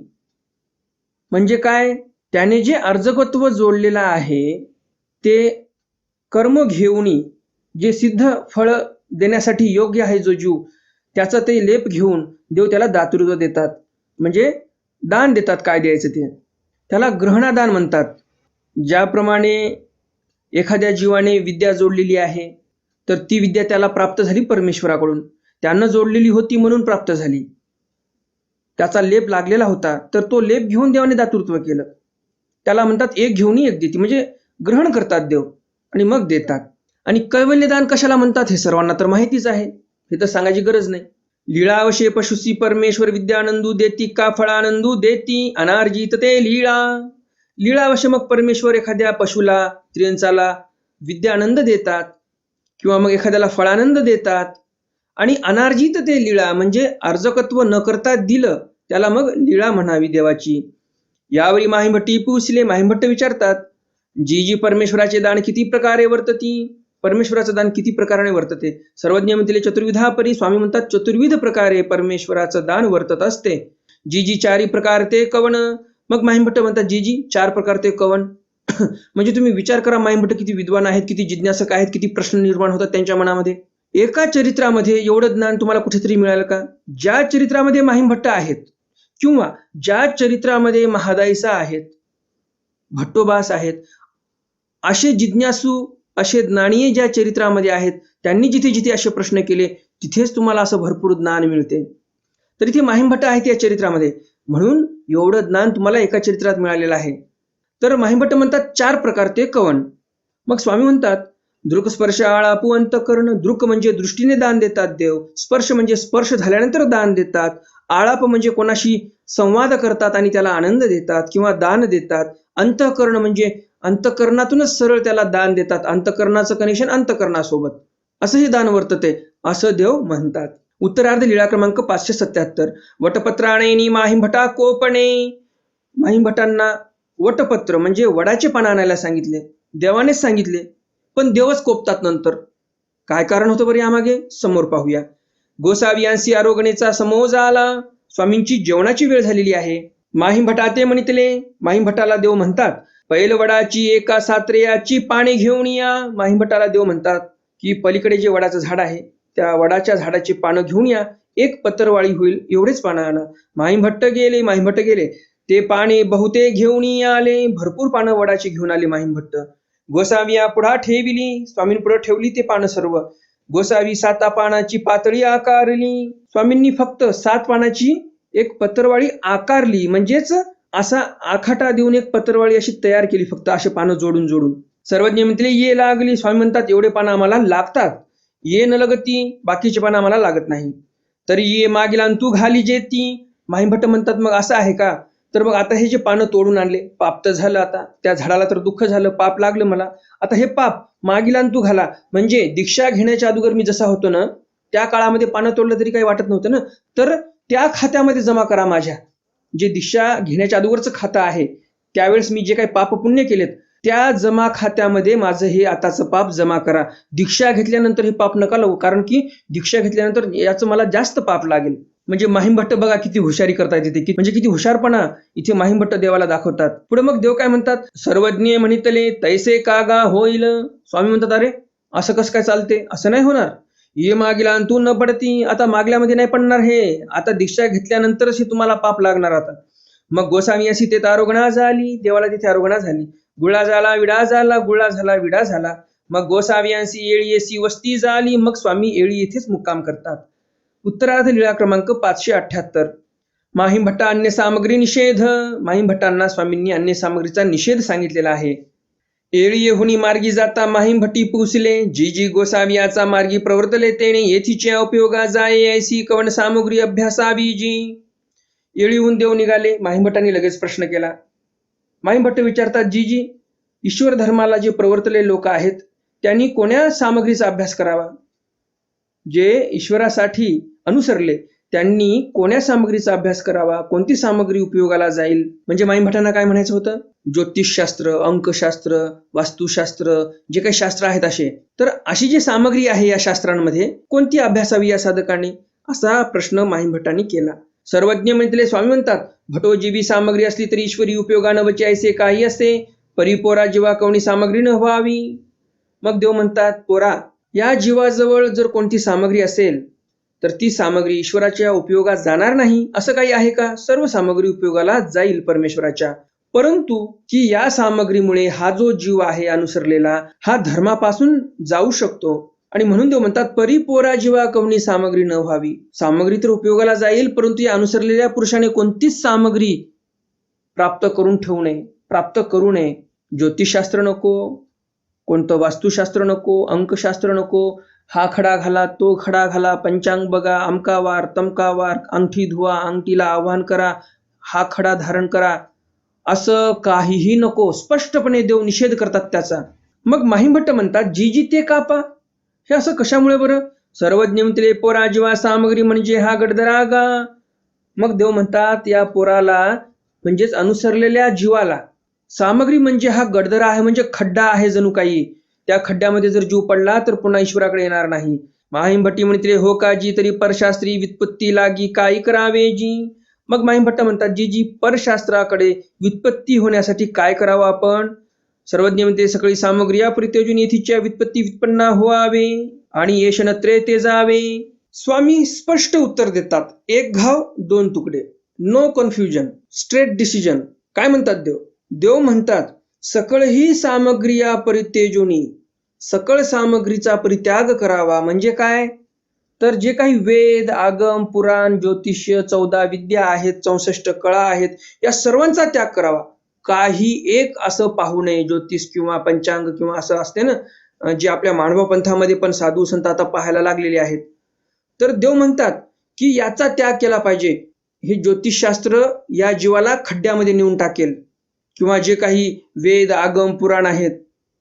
म्हणजे काय, त्याने जे अर्जकत्व जोडलेलं आहे ते कर्म घेऊनी, जे सिद्ध फळ देण्यासाठी योग्य आहे जो जीव, त्याचा ते लेप घेऊन देव त्याला दातृत्व देतात, म्हणजे दान देतात. काय द्यायचं ते त्याला ग्रहणादान म्हणतात. ज्याप्रमाणे एखाद्या जीवाने विद्या जोडलेली आहे तर ती विद्या त्याला प्राप्त झाली परमेश्वराकडून. त्यानं जोडलेली होती म्हणून प्राप्त झाली. त्याचा लेप लागलेला होता, तर तो लेप घेऊन देवाने दातृत्व केलं. त्याला म्हणतात एक घेऊन एक देती, म्हणजे ग्रहण करतात देव आणि मग देतात. आणि कैवल्यदान कशाला म्हणतात हे सर्वांना तर माहितीच आहे, हे तर सांगायची गरज नाही. लीळावशे पशुसी परमेश्वर विद्यानंदू देती का फळानंदू देती अनार्जित ते लीळा. लीळावशे मग परमेश्वर एखाद्या पशुला त्रियंचाला विद्यानंद देतात किंवा मग एखाद्याला फळानंद देतात. आणि अनार्जित ते लीळा म्हणजे अर्जकत्व न करता दिलं त्याला मग लीळा म्हणावी देवाची. यावेळी माहिमभट्टी पुसले. माहिमभट्ट विचारतात, जी परमेश्वराचे दान किती प्रकारे वर्तती. परमेश्वराचं दान किती प्रकाराने वर्तते. सर्वज्ञ म्हणतील चतुर्विधा परी. स्वामी म्हणतात चतुर्विध प्रकारे परमेश्वराचं दान वर्तत असते. जी चारी प्रकार ते कवन. मग माहिमभट्ट म्हणतात जी 4 प्रकार ते कवन. म्हणजे तुम्ही विचार करा माहिमभट्ट किती विद्वान आहेत, किती जिज्ञासक आहेत, किती प्रश्न निर्माण होतात त्यांच्या मनामध्ये. एका चरित्रामध्ये एवढं ज्ञान तुम्हाला कुठेतरी मिळालं का. ज्या चरित्रामध्ये माहिमभट्ट आहेत किंवा ज्या चरित्रामध्ये महादाईसा आहेत, भट्टोबास आहेत, असे जिज्ञासू असे ज्ञानीय ज्या चरित्रामध्ये आहेत, त्यांनी जिथे जिथे असे प्रश्न केले तिथेच तुम्हाला असं भरपूर ज्ञान मिळते. तर इथे माहिमभट्ट आहेत या चरित्रामध्ये, म्हणून एवढं ज्ञान तुम्हाला एका चरित्रात मिळालेलं आहे. तर माहिमभट्ट म्हणतात 4 प्रकार ते कवन. मग स्वामी म्हणतात दृक स्पर्श आळापू अंतकरण. दृक म्हणजे दृष्टीने दान देतात देव. स्पर्श म्हणजे स्पर्श झाल्यानंतर दान देतात. आळाप म्हणजे कोणाशी संवाद करतात आणि त्याला आनंद देतात किंवा दान देतात. अंतःकरण म्हणजे अंतःकरणातूनच सरळ त्याला दान देतात. अंतःकरणाचं कनेक्शन अंतःकरणासोबत, असं हे दान वर्तते असं देव म्हणतात. उत्तरार्ध लीळा क्रमांक 577. वटपत्राणे माहिमभटा कोपणे. माहिमभटांना वटपत्र म्हणजे वडाचे पान आणायला सांगितले, देवानेच सांगितले, पण देवच कोपतात नंतर. काय कारण होतं बरे यामागे, समोर पाहूया. गोसावियांसी आरोगणेचा समोज आला. स्वामींची जेवणाची वेळ झालेली आहे. माहिमभटा ते म्हणितले. माहिमभटाला देव म्हणतात पैल वडाची एका सात्रेयाची पाने घेऊन या. माहिमभटाला देव म्हणतात की पलीकडे जे वडाचं झाड आहे त्या वडाच्या झाडाची पानं घेऊन या, एक पत्रवाळी होईल एवढेच पानं आणा. माहिमभट्ट गेले. ते पाने बहुते घेऊन आले. भरपूर पानं वडाची घेऊन आले माहिमभट्ट. गोसाविया पुढा ठेविली. स्वामींपुढे ठेवली ते पानं सर्व. गोसावी 7 पानाची पातळी आकारली. स्वामींनी फक्त 7 पानाची एक पत्रवाळी आकारली, म्हणजेच असा आखाटा देऊन एक पत्रवाळी अशी तयार केली, फक्त असे पानं जोडून जोडून. सर्वज्ञ म्हणते ये लागली. स्वामी म्हणतात एवढे पानं आम्हाला लागतात. ये न लगती, बाकीचे पानं आम्हाला लागत नाही. तरी ये मागीला तू घाली जेती. माहिमभट्ट म्हणतात मग असं आहे का, तर मग आता हे जे पानं तोडून आणले, पाप तर झालं, आता त्या झाडाला तर दुःख झालं, पाप लागलं मला, आता हे पाप मागीला तू घाला. म्हणजे दीक्षा घेण्याच्या अगोदर मी जसा होतो ना, त्या काळामध्ये पानं तोडलं तरी काही वाटत नव्हतं ना, तर त्या खात्यामध्ये जमा करा. माझ्या जे दीक्षा घेण्याच्या अगोदरचं खातं आहे, त्यावेळेस मी जे काही पाप पुण्य केलेत त्या जमा खात्यामध्ये माझं हे आताचं पाप जमा करा. दीक्षा घेतल्यानंतर हे पाप नका लावू, कारण की दीक्षा घेतल्यानंतर याचं मला जास्त पाप लागेल. म्हणजे माहिमभट्ट बघा किती हुशारी करतायत इथे, म्हणजे किती हुशारपणा इथे माहिमभट्ट देवाला दाखवतात. पुढे मग देव काय म्हणतात, सर्वज्ञ म्हणितले तैसे कागा होईल. स्वामी म्हणतात अरे असं कसं काय चालते, असं नाही होणार. ये मागीला तू न पडती. आता मागल्यामध्ये नाही पडणार हे, आता दीक्षा घेतल्यानंतरच हे तुम्हाला पाप लागणार. आता मग गोसावी अशी ते आरोगणा झाली. देवाला तिथे आरोगणा झाली. गुळा झाला विडा झाला, गुळा झाला विडा झाला. मग गोसावियांसी येळी येसी वस्ती झाली. मग स्वामी येळी येथेच मुक्काम करतात. उत्तरार्ध लीळा क्रमांक 578. माहिमभट्टा अन्य सामग्री निषेध. माहिमभट्टांना स्वामींनी अन्य सामग्रीचा निषेध सांगितलेला आहे. येळी येहुनी मार्गी जाता माहिमभट्टी पुसले. जी गोसावियाचा मार्गी प्रवर्तले तेणे येथीच्या उपयोगा जाये ऐसी कवन सामग्री अभ्यासावी जी. येळीहून देव निघाले. माहिमभट्टांनी लगेच प्रश्न केला. माहिमभट्ट विचारतात जी ईश्वर धर्माला जे प्रवर्तले लोक आहेत त्यांनी कोण्या सामग्रीचा अभ्यास करावा. जे ईश्वरासाठी अनुसरले त्यांनी कोण्या सामग्रीचा अभ्यास करावा, कोणती सामग्री उपयोगाला जाईल. म्हणजे माहिमभट्टांना काय म्हणायचं होतं, ज्योतिषशास्त्र, अंकशास्त्र, वास्तुशास्त्र, जे काही शास्त्र आहेत असे, तर अशी जी सामग्री आहे या शास्त्रांमध्ये कोणती अभ्यासावी या साधकाने, असा प्रश्न माहिमभट्टांनी केला. सर्वज्ञ म्हणते स्वामी म्हणतात भटो जीवी सामग्री असली तरी ईश्वरी उपयोगानं बचे ऐसे काही असे, परिपोरा जीवा कवणी सामग्री न व्हावी. मग देव म्हणतात पोरा, या जीवाजवळ जर कोणती सामग्री असेल तर ती सामग्री ईश्वराच्या उपयोगात जाणार नाही असं काही आहे का. सर्व सामग्री उपयोगाला जाईल परमेश्वराच्या, परंतु की या सामग्रीमुळे हा जो जीव आहे अनुसरलेला, हा धर्मापासून जाऊ शकतो आणि म्हणून देव म्हणतात परिपोरा जीवा कवनी सामग्री न व्हावी. सामग्री तर उपयोगाला जाईल, परंतु या अनुसरलेल्या पुरुषाने कोणतीच सामग्री प्राप्त करू नये. ज्योतिषशास्त्र नको, कोणतं वास्तुशास्त्र नको, अंकशास्त्र नको, हा खडा घाला, तो खडा घाला, पंचांग बघा, अमकावार तमकावार, अंगठी धुवा, अंगठीला आवाहन करा, हा खडा धारण करा, असं काहीही नको. स्पष्टपणे देव निषेध करतात त्याचा. मग माहिमभट्ट म्हणतात जी ते कापा. हे असं कशामुळे बरं? सर्वज्ञ म्हणते पोरा जीवा सामग्री म्हणजे हा गडदरा गा. मग देव म्हणतात या पोराला म्हणजेच अनुसरलेल्या जीवाला सामग्री म्हणजे हा गडदरा आहे, म्हणजे खड्डा आहे जणू काही. त्या खड्ड्यामध्ये जर जीव पडला तर पुन्हा ईश्वराकडे येणार नाही. माहिमभट्टी म्हणते हो का जी तरी परशास्त्री व्युत्पत्ती लागी काय करावे जी. मग माहिमभट्ट म्हणतात जी परशास्त्राकडे व्युत्पत्ती होण्यासाठी काय करावं आपण? सर्वज्ञ म्हणते सगळी सामग्री या परित्यजून येथीच्या व्युत्पत्ती व्युत्पन्ना व्हावे आणि येशनत्रे ते जावे. स्वामी स्पष्ट उत्तर देतात, एक घाव दोन तुकडे, नो कन्फ्युजन, स्ट्रेट डिसिजन. काय म्हणतात देव म्हणतात सकळ ही सामग्री या परित्यजोनी, सकळ सामग्रीचा परित्याग करावा. म्हणजे काय? तर जे काही वेद, आगम, पुराण, ज्योतिष्य, 14 विद्या आहेत, 64 कळा आहेत, या सर्वांचा त्याग करावा. काही एक असं पाहू नये. ज्योतिष किंवा पंचांग किंवा असं असते ना, जे आपल्या मानव पंथामध्ये पण साधू संत आता पाहायला लागलेले आहेत. तर देव म्हणतात की याचा त्याग केला पाहिजे. हे ज्योतिषशास्त्र या जीवाला खड्ड्यामध्ये नेऊन टाकेल. किंवा जे काही वेद, आगम, पुराण आहेत,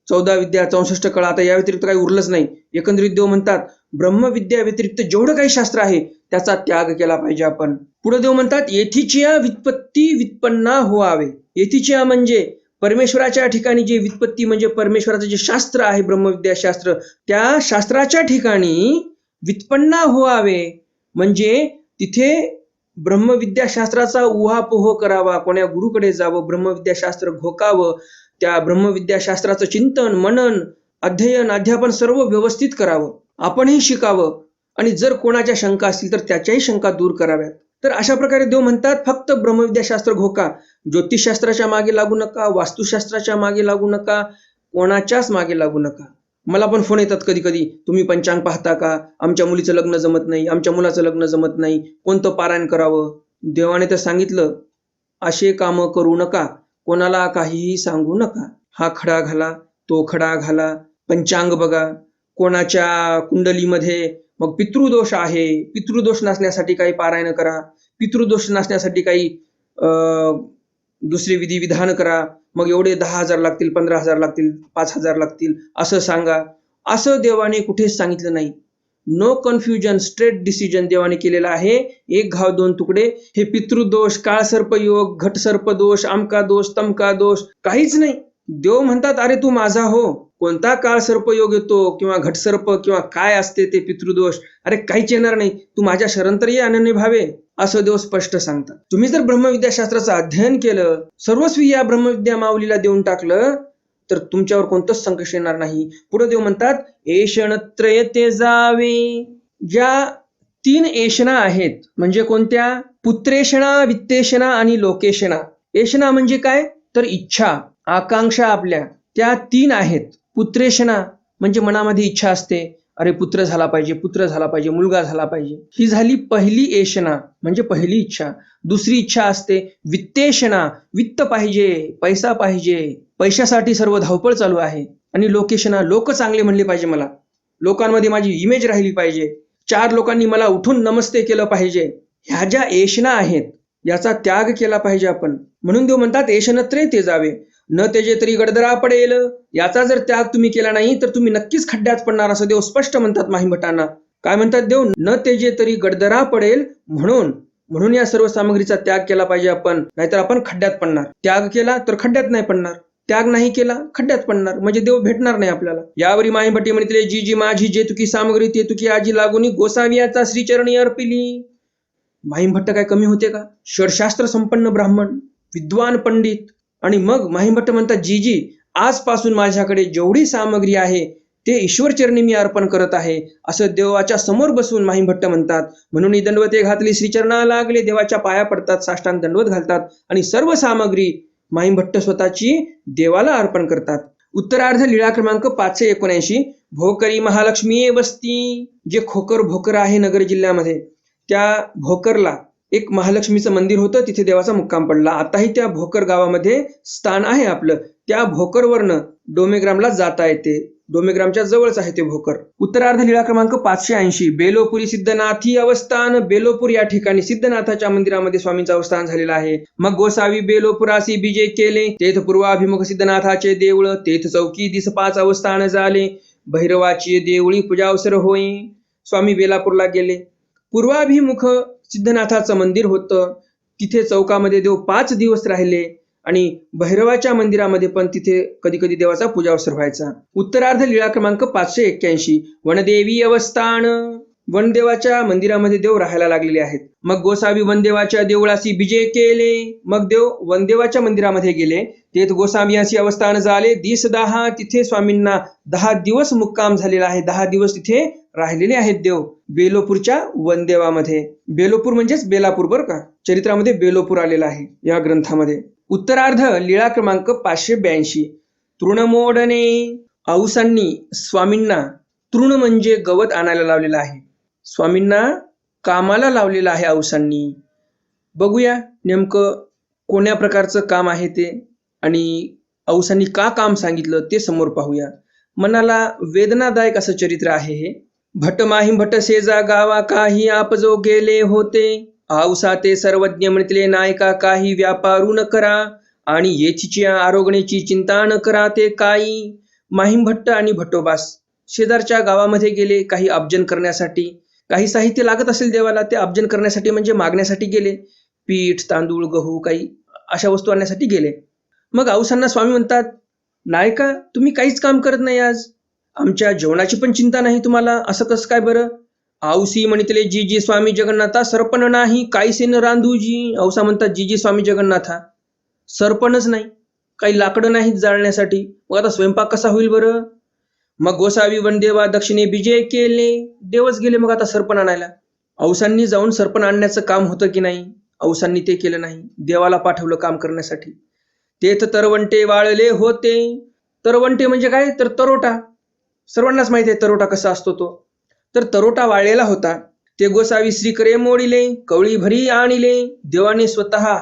14 विद्या, 64 कळा, आता या व्यतिरिक्त काही उरलंच नाही. एकंदरीत देव म्हणतात ब्रह्मविद्या व्यतिरिक्त जेवढं काही शास्त्र आहे त्याचा त्याग केला पाहिजे आपण. पुढे देव म्हणतात येथीच्या व्युत्पत्ती व्युत्पन्ना व्हावे. येथीच्या म्हणजे परमेश्वराच्या ठिकाणी जे व्युत्पत्ती म्हणजे परमेश्वराचं जे शास्त्र आहे ब्रह्मविद्या शास्त्र, त्या शास्त्राच्या ठिकाणी व्युत्पन्ना व्हावे. म्हणजे तिथे ब्रह्मविद्या शास्त्राचा उहापोह करावा, कोण्या गुरुकडे जावं, ब्रह्मविद्या शास्त्र घोकावं, त्या ब्रह्मविद्या शास्त्राचं चिंतन, मनन, अध्ययन, अध्यापन सर्व व्यवस्थित करावं, आपणही शिकावं. आणि जर कोणाच्या शंका असतील तर त्याच्याही शंका दूर कराव्यात. तर अशा प्रकारे देव म्हणतात फक्त ब्रह्मविद्या शास्त्र घोका, ज्योतिषशास्त्राच्या मागे लागू नका, वास्तुशास्त्राच्या मागे लागू नका, कोणाच्याच मागे लागू नका. मला पण फोन येतात कधी कधी, तुम्ही पंचांग पाहता का? आमच्या मुलीचं लग्न जमत नाही, आमच्या मुलाचं लग्न जमत नाही, कोणतं पारायण करावं? देवाने तर सांगितलं असे कामं करू नका, कोणाला काहीही सांगू नका. हा खडा घाला, तो खडा घाला, पंचांग बघा, कोणाच्या कुंडलीमध्ये मग पितृदोष आहे, पितृदोष नसण्यासाठी काही पारायण करा, पितृदोष नसण्यासाठी काही दुसरे विधी विधान करा. मग एवढे 10,000 लागतील, 15,000 लागतील, 5,000 लागतील असं सांगा. असं देवाने कुठेच सांगितलं नाही. नो कन्फ्युजन, स्ट्रेट डिसिजन देवाने केलेला आहे. एक घाव दोन तुकडे. हे पितृदोष, काळसर्पयोग, घटसर्पदोष, आमका दोष, तमका दोष काहीच नाही. देव म्हणतात अरे तू माझा हो, कोणता काळसर्पयोग येतो किंवा घटसर्प किंवा काय असते ते पितृदोष, अरे काहीच येणार नाही, तू माझ्या शरण ये अनन्य भावे, असं देव स्पष्ट सांगतात. तुम्ही जर ब्रह्मविद्याशास्त्राचं अध्ययन केलं, सर्वस्वी या ब्रह्मविद्या माऊलीला देऊन टाकलं तर तुमच्यावर कोणतंच संकट येणार नाही. पुढे देव म्हणतात एषणत्रय ते जावे. ज्या 3 एषणा आहेत म्हणजे कोणत्या? पुत्रेषणा, वित्तेषणा आणि लोकेषणा. एषणा म्हणजे काय? तर इच्छा, आकांक्षा आपल्या, त्या 3 आहेत. पुत्रेषणा म्हणजे मनामध्ये इच्छा असते, अरे पुत्र झाला पाहिजे, पुत्र झाला पाहिजे, मुलगा झाला पाहिजे, ही झाली पहिली एषणा म्हणजे पहिली इच्छा. दुसरी इच्छा असते वित्तेषणा, वित्त पाहिजे, पैसा पाहिजे, पैशासाठी सर्व धावपळ चालू आहे. आणि लोकेषणा, लोक चांगले म्हणले पाहिजे, मला लोकांमध्ये माझी इमेज राहिली पाहिजे, 4 लोकांनी मला उठून नमस्ते केलं पाहिजे. ह्या ज्या एषणा आहेत याचा त्याग केला पाहिजे आपण. म्हणून देव म्हणतात एषणत्रे ते जावे, न तेजे तरी गडदरा पडेल. याचा जर त्याग तुम्ही केला नाही तर तुम्ही नक्कीच खड्ड्यात पडणार, असं देव स्पष्ट म्हणतात माहिमभटांना. काय म्हणतात देव? न तेजे तरी गडदरा पडेल. म्हणून या सर्व सामग्रीचा त्याग केला पाहिजे आपण, नाहीतर आपण खड्ड्यात पडणार. त्याग केला तर खड्ड्यात नाही पडणार, त्याग नाही केला खड्ड्यात पडणार, म्हणजे देव भेटणार नाही आपल्याला. यावरी माहिमभट्टी म्हणते जी माझी जे तुकी सामग्री ते तुकी आजी लागून गोसावियाचा श्रीचरणी अर्पिली. माहिमभट्ट काय कमी होते का? षडशास्त्र संपन्न ब्राह्मण, विद्वान पंडित. आणि मग माहिमभट्ट म्हणतात जी आजपासून माझ्याकडे जेवढी सामग्री आहे ते ईश्वरचरणी मी अर्पण करत आहे, असं देवाच्या समोर बसून माहिमभट्ट म्हणतात. म्हणून ही दंडवते घातली श्रीचरणा लागले, देवाच्या पाया पडतात, साष्टांग दंडवत घालतात आणि सर्व सामग्री माहिमभट्ट स्वतःची देवाला अर्पण करतात. उत्तरार्ध लीळा क्रमांक 579. भोकरी महालक्ष्मी वस्ती. जे भोकर आहे नगर जिल्ह्यामध्ये, त्या भोकरला एक महालक्ष्मीचं मंदिर होतं, तिथे देवाचा मुक्काम पडला. आताही त्या भोकर गावामध्ये स्थान आहे आपलं. त्या भोकरवरनं डोमेग्रामला जाता येते. डोमेग्रामच्या जवळच आहे ते भोकर. उत्तरार्ध लीळा क्रमांक 580. बेलोपुरी सिद्धनाथी अवस्थान. बेलोपूर या ठिकाणी सिद्धनाथाच्या मंदिरामध्ये स्वामींचं अवस्थान झालेलं आहे. मग गोसावी बेलोपुरासी बीजे केले. तेथ पूर्वाभिमुख सिद्धनाथाचे देऊळ. तेथ चौकी दिस 5 अवस्थान झाले. भैरवाची देवळी पूजावसर होई. स्वामी बेलापूरला गेले. पूर्वाभिमुख सिद्धनाथाचं मंदिर होतं. तिथे चौकामध्ये देव 5 दिवस राहिले आणि भैरवाच्या मंदिरामध्ये पण तिथे कधी कधी देवाचा पूजावसर व्हायचा. उत्तरार्ध लीळा क्रमांक 581. वनदेवी अवस्थान. वनदेवाच्या मंदिरामध्ये देव राहायला लागलेले आहेत. मग गोसावी वनदेवाच्या देवळासी बीजे केले. मग देव वनदेवाच्या मंदिरामध्ये गेले. तेथ गोसावियासी अवस्थान झाले. दिस 10. तिथे स्वामींना 10 दिवस मुक्काम झालेला आहे. 10 दिवस तिथे राहिलेले आहेत देव बेलोपूरच्या वनदेवामध्ये. बेलोपूर म्हणजेच बेलापूर बरं का. चरित्रामध्ये बेलोपूर आलेला आहे या ग्रंथामध्ये. उत्तरार्ध लीळा क्रमांक 582. तृणमोडणे. औसांनी स्वामींना तृण म्हणजे गवत आणायला लावलेलं आहे. स्वामींना कामाला लावलेलं आहे औसांनी. बघूया नेमकं कोण्या प्रकारचं काम आहे ते आणि औसांनी का काम सांगितलं ते समोर पाहूया. मनाला वेदनादायक असं चरित्र आहे हे. भट माहीम भट सेजा गावा काही आप जो गेले होते. औसा ते सर्वज्ञ म्हणितले नायका काही व्यापारू न करा. आणि येचीच्या आरोगण्याची चिंता न करा ते काही. माहीम भट्ट आणि भट्टोबास शेजारच्या गावामध्ये गेले काही अब्जन करण्यासाठी. काही साहित्य लागत असेल देवाला ते अब्जन करण्यासाठी म्हणजे मागण्यासाठी गेले. पीठ तांदूळ गहू काही अशा वस्तू आणण्यासाठी गेले. मग औसांना स्वामी म्हणतात, नायका तुम्ही काहीच काम करत नाही आज. आमच्या जेवणाची पण चिंता नाही तुम्हाला. असं कसं काय बरं. औसी म्हणितले जी जी स्वामी जगन्नाथा सरपण नाही काहीसेन रांधूजी. औसा म्हणतात जी जी स्वामी जगन्नाथा सरपणच नाही, काही लाकडं नाहीत जाळण्यासाठी. मग आता स्वयंपाक कसा होईल बरं. मग गोसावी वनदेवा दक्षिणे विजय केले. देवच गेले मग आता सरपण आणायला. औसांनी जाऊन सरपण आणण्याचं काम होतं की नाही. औसांनी ते केलं नाही. देवाला पाठवलं काम करण्यासाठी. तेथ तरवंटे वाळले होते. तरवंटे म्हणजे काय तर तरोटा. सर्वांनाच माहिती आहे तरोटा कसा असतो तो. तर तरोटा वाळलेला होता. ते गोसावी श्रीकरे मोडिले. कवळी भरी आणिले. देवाने स्वतः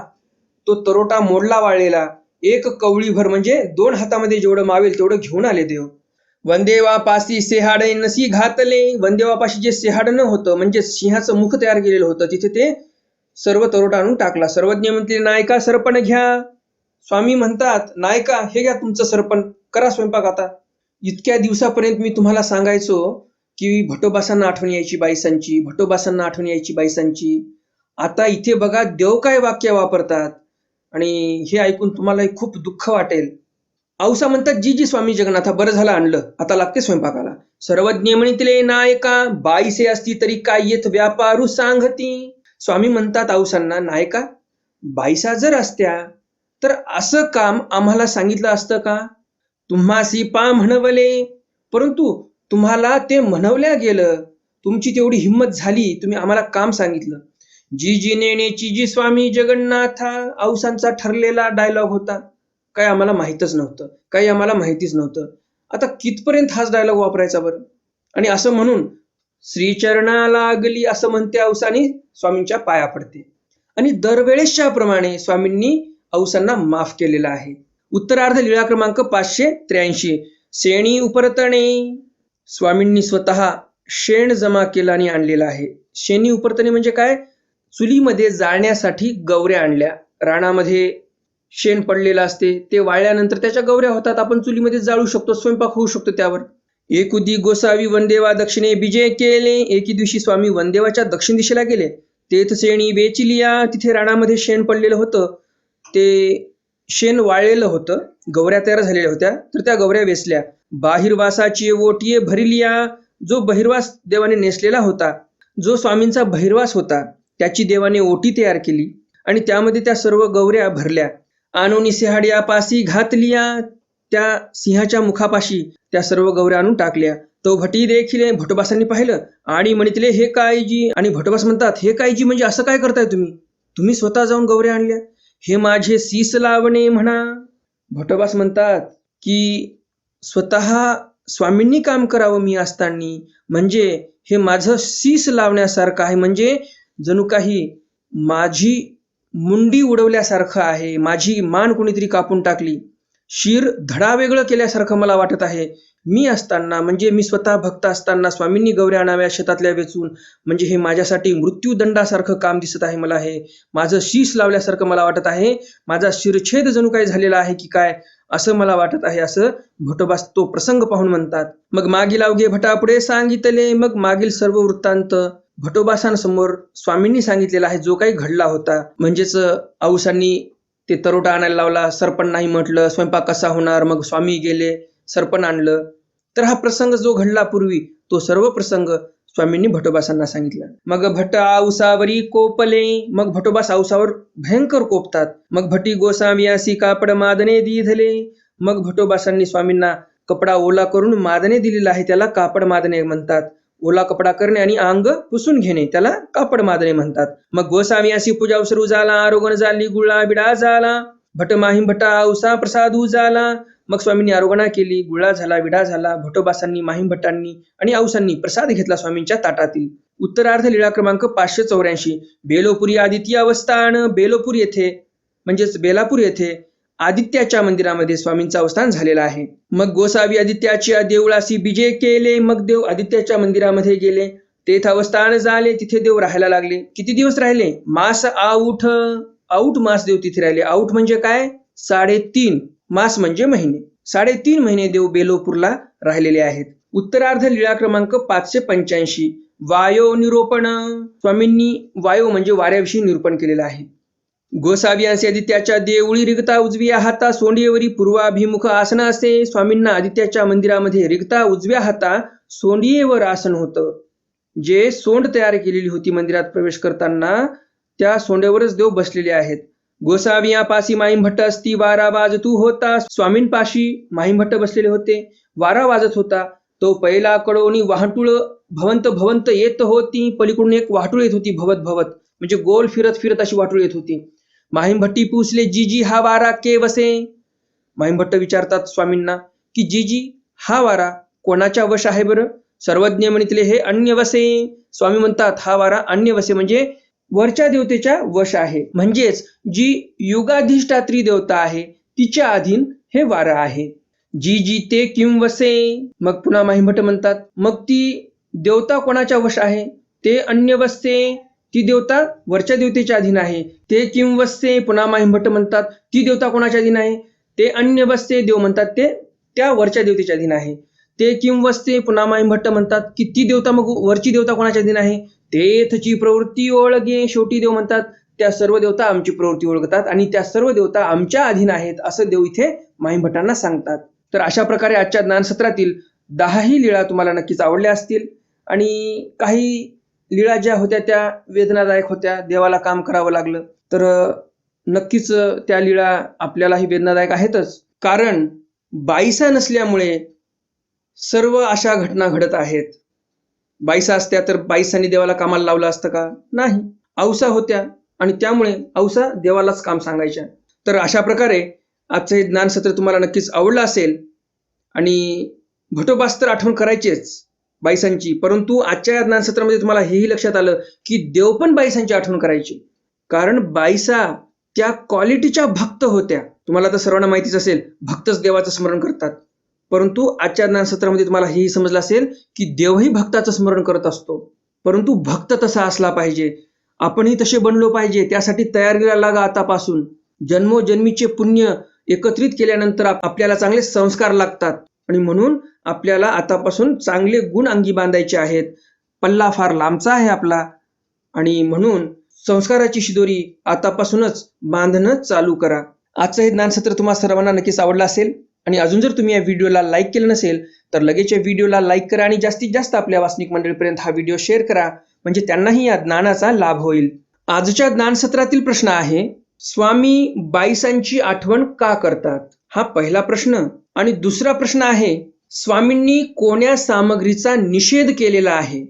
तो तरोटा मोडला वाळलेला. 1 कवळीभर म्हणजे 2 हातामध्ये जेवढं मावेल तेवढं घेऊन आले देव. वनदेवापाशी सेहाडे नसी घातले. वनदेवापाशी जे सेहाडणं होतं म्हणजे सिंहाचं मुख तयार केलेलं होतं तिथे ते सर्व तरोटा आणून टाकला. सर्वज्ञ म्हणते नायका सरपण घ्या. स्वामी म्हणतात नायका हे घ्या तुमचं सरपण, करा स्वयंपाक आता. इतक्या दिवसापर्यंत मी तुम्हाला सांगायचो की भटोबासांना आठवण यायची बाईसांची, भटोबासांना आठवण यायची बाईसांची. आता इथे बघा देव काय वाक्य वापरतात आणि हे ऐकून तुम्हाला खूप दुःख वाटेल. औसा म्हणतात जी जी स्वामी जगन्नाथा बरं झालं आणलं, आता लागते स्वयंपाकाला. सर्वज्ञ म्हणितले नायका बाईसे असती तरी काय येत व्यापारू सांगती. स्वामी म्हणतात औसांना नायका बाईसा जर असत्या तर असं काम आम्हाला सांगितलं असतं का. तुम्हासी पा म्हणवले, परंतु तुम्हाला ते म्हणवल्या गेलं. तुमची तेवढी हिंमत झाली, तुम्ही आम्हाला काम सांगितलं. जी जी नेण्याची जी स्वामी जगन्नाथा औसांचा ठरलेला डायलॉग होता. काही आम्हाला माहीतच नव्हतं, काही आम्हाला माहितीच नव्हतं. आता कितपर्यंत हाच डायलॉग वापरायचा बरं. आणि असं म्हणून श्रीचरणा लागली असं म्हणते औसानी स्वामींच्या पाया पडते. आणि दरवेळेसच्या प्रमाणे स्वामींनी औसांना माफ केलेलं आहे. उत्तरार्ध लीळा क्रमांक 583. शेणी उपरतणे. स्वामींनी स्वतः शेण जमा केलं आणि आणलेलं आहे. शेणी उपरतणे म्हणजे काय. चुलीमध्ये जाळण्यासाठी गवऱ्या आणल्या. रानामध्ये शेण पडलेलं असते ते वाळल्यानंतर त्याच्या गवऱ्या होतात. आपण चुलीमध्ये जाळू शकतो, स्वयंपाक होऊ शकतो त्यावर. एकुदी गोसावी वनदेवा दक्षिणे विजय केले. एके दिवशी स्वामी वनदेवाच्या दक्षिण दिशेला गेले. तेथ शेणी वेचिलिया. तिथे रानामध्ये शेण पडलेलं होतं. ते शेण वाळलेलं होतं, गवऱ्या तयार झालेल्या होत्या, तर त्या गवऱ्या वेचल्या. बाहिरवासाची ओटिये भरिलिया. जो बहिर्वास देवाने नेसलेला होता, जो स्वामींचा बहिर्वास होता, त्याची देवाने ओटी तयार केली आणि त्यामध्ये त्या सर्व गवऱ्या भरल्या. आणून सिंहाड्या पाशी घातलिया. त्या सिंहाच्या मुखापाशी त्या सर्व गवऱ्या आणून टाकल्या. तो भटी देखील भटोबासांनी पाहिलं आणि म्हणितले हे कायजी. आणि भटोबास म्हणतात हे कायजी म्हणजे असं काय करताय तुम्ही. तुम्ही स्वतः जाऊन गवऱ्या आणल्या. हे माझे सीस लावणे म्हणा. भटोबास म्हणतात की स्वतः स्वामींनी काम करावं मी असताना, म्हणजे हे माझं शीस लावण्यासारखं आहे. म्हणजे जणू काही माझी मुंडी उडवल्यासारखं आहे. माझी मान कोणीतरी कापून टाकली. शिर धडा वेगळं केल्यासारखं मला वाटत आहे. मी असताना, म्हणजे मी स्वतः भक्त असताना स्वामींनी गवऱ्या आणाव्या शेतातल्या वेचून, म्हणजे हे माझ्यासाठी मृत्यूदंडासारखं काम दिसत आहे मला. हे माझं शीस लावल्यासारखं मला वाटत आहे. माझा शिरछेद जणू काही झालेला आहे की काय, असं मला वाटत आहे, असं भटोबास तो प्रसंग पाहून म्हणतात. मग मागील अवघे भटापुढे सांगितले. मग मागील सर्व वृत्तांत भटोबासांसमोर स्वामींनी सांगितलेला आहे, जो काही घडला होता. म्हणजेच आऊसांनी ते तरोटा आणायला लावला, सरपण नाही म्हटलं, स्वयंपाक कसा होणार, मग स्वामी गेले, सरपण आणलं. तर हा प्रसंग जो घडला पूर्वी, तो सर्व प्रसंग स्वामींनी भटोबासांना सांगितला. मग भट आऊसावरी कोपले. मग भटोबास आऊसावर भयंकर कोपतात. मग भटी गोसावियासी कापड मादने दिधले. मग भटोबासांनी स्वामींना कपडा ओला करून मादने दिलेला आहे, त्याला कापड मादने म्हणतात. ओला कपडा करणे आणि अंग पुसून घेणे, त्याला कापड मादने म्हणतात. मग गोसावियासी पूजा उसरू झाला, आरोगण झाली, गुळा बिडा झाला. भट माहीम भटा आऊसा प्रसादू झाला. मग स्वामींनी आरोगणा केली, गुळा झाला, विडा झाला. भटोबासांनी, माहीम भटांनी आणि आऊसांनी प्रसाद घेतला स्वामींच्या ताटातील. उत्तरार्ध लीळा क्रमांक 584. बेलोपुरी आदित्य अवस्थान. बेलोपूर येथे, म्हणजेच बेलापूर येथे आदित्याच्या मंदिरामध्ये स्वामींचं अवस्थान झालेलं आहे. मग गोसावी आदित्याच्या देवळाशी बीजे केले. मग देव आदित्याच्या मंदिरामध्ये गेले, तेथ अवस्थान झाले, तिथे देव राहायला लागले. किती दिवस राहिले? मास आऊट मास देव तिथे राहिले. आऊट म्हणजे काय? 3.5 मास म्हणजे महिने. 3.5 महिने देव बेलोपूरला राहिलेले आहेत. उत्तरार्ध लीळा क्रमांक 585. वायो निरूपण. स्वामींनी वायो म्हणजे वाऱ्याविषयी निरूपण केलेलं आहे. गोसावियांसी आदित्याच्या देवळी रिगता उजव्या हाता सोंडीवरी पूर्वाभिमुख आसन असे. स्वामींना आदित्याच्या मंदिरामध्ये रिगता उजव्या हाता सोंडीवर आसन होतं. जे सोंड तयार केलेली होती मंदिरात प्रवेश करताना, त्या सोंड्यावरच देव बसलेले आहेत. गोसावियापाशी माहीम भट्ट असती वारा वाजतू होता. स्वामींपाशी माहीम भट्ट बसलेले होते, वारा वाजत होता. तो पहिला कडोनी वाहटुळ भवंत भवंत येत होती. पलीकडून एक वाहटुळ येत होती, भवत भवत, म्हणजे गोल फिरत फिरत अशी वाहटुळ येत होती. माहीम भट्टी पुसले, जीजी हा वारा के वसे. माहीम भट्ट विचारतात स्वामींना की जीजी हा वारा कोणाच्या वश आहे बरं? सर्वज्ञ म्हणितले हे अन्य वसे. स्वामी म्हणतात हा वारा अन्य वसे म्हणजे वरच्या देवतेच्या वश आहे. म्हणजेच जी युगाधिष्ठात्री देवता आहे तिच्या अधीन हे वारा आहे. जी जी ते किम वसे. मग पुन्हा माहीम भट्ट म्हणतात मग ती देवता कोणाच्या वश आहे? ते अन्य वसे. ती देवता वरच्या देवतेच्या अधीन आहे. ते किम वसे. पुन्हा माहीम भट्ट म्हणतात ती देवता कोणाच्या अधीन आहे? ते अन्य वसे. देव म्हणतात ते त्या वरच्या देवतेच्या अधीन आहे. ते किम वसे. पुन्हा माहीम भट्ट म्हणतात की ती देवता, मग वरची देवता कोणाच्या अधीन आहे? तेथची प्रवृत्ती ओळगे. शेवटी देव म्हणतात त्या सर्व देवता आमची प्रवृत्ती ओळखतात आणि त्या सर्व देवता आमच्या अधीन आहेत, असं देव इथे माहीम भट्टांना सांगतात. तर अशा प्रकारे आजच्या ज्ञानसत्रातील 10ही लीळा तुम्हाला नक्कीच आवडल्या असतील. आणि काही लीळा ज्या होत्या त्या वेदनादायक होत्या, देवाला काम करावं लागलं. तर नक्कीच त्या लीळा आपल्यालाही वेदनादायक आहेतच, कारण बाईसा नसल्यामुळे सर्व अशा घटना घडत आहेत. बाईसा असत्या तर बाईसांनी देवाला कामाला लावलं असतं का? नाही. औसा होत्या आणि त्यामुळे औसा देवालाच काम सांगायच्या. तर अशा प्रकारे आजचं हे ज्ञानसत्र तुम्हाला नक्कीच आवडलं असेल. आणि भटोबास तर आठवण करायचीच बाईसांची, परंतु आजच्या या ज्ञानसत्रामध्ये तुम्हाला हेही लक्षात आलं की देव पण बाईसांची आठवण करायची, कारण बाईसा त्या क्वालिटीच्या भक्त होत्या. तुम्हाला तर सर्वांना माहितीच असेल, भक्तच देवाचं स्मरण करतात. परंतु आजच्या ज्ञानसत्रामध्ये तुम्हाला हेही समजलं असेल की देवही भक्ताचं स्मरण करत असतो, परंतु भक्त तसा असला पाहिजे. आपणही तसे बनलो पाहिजे. त्यासाठी तयारीला लागा आतापासून. जन्मोजन्मीचे पुण्य एकत्रित केल्यानंतर आपल्याला चांगले संस्कार लागतात आणि म्हणून आपल्याला आतापासून चांगले गुण अंगी बांधायचे आहेत. पल्ला फार लांबचा आहे आपला आणि म्हणून संस्काराची शिदोरी आतापासूनच बांधणं चालू करा. आजचं हे ज्ञानसत्र तुम्हाला सर्वांना नक्कीच आवडलं असेल आणि अजून जर तुम्ही या व्हिडिओला लाईक केलं नसेल तर लगेच या व्हिडिओला लाईक करा आणि जास्तीत जास्त आपल्या वासनिक मंडळीपर्यंत हा व्हिडिओ शेअर करा, म्हणजे त्यांनाही या ज्ञानाचा लाभ होईल. आजच्या ज्ञानसत्रातील प्रश्न आहे, स्वामी बाईसांची आठवण का करतात? हा पहिला प्रश्न. आणि दुसरा प्रश्न आहे, स्वामींनी कोण्या सामग्रीचा निषेध केलेला आहे?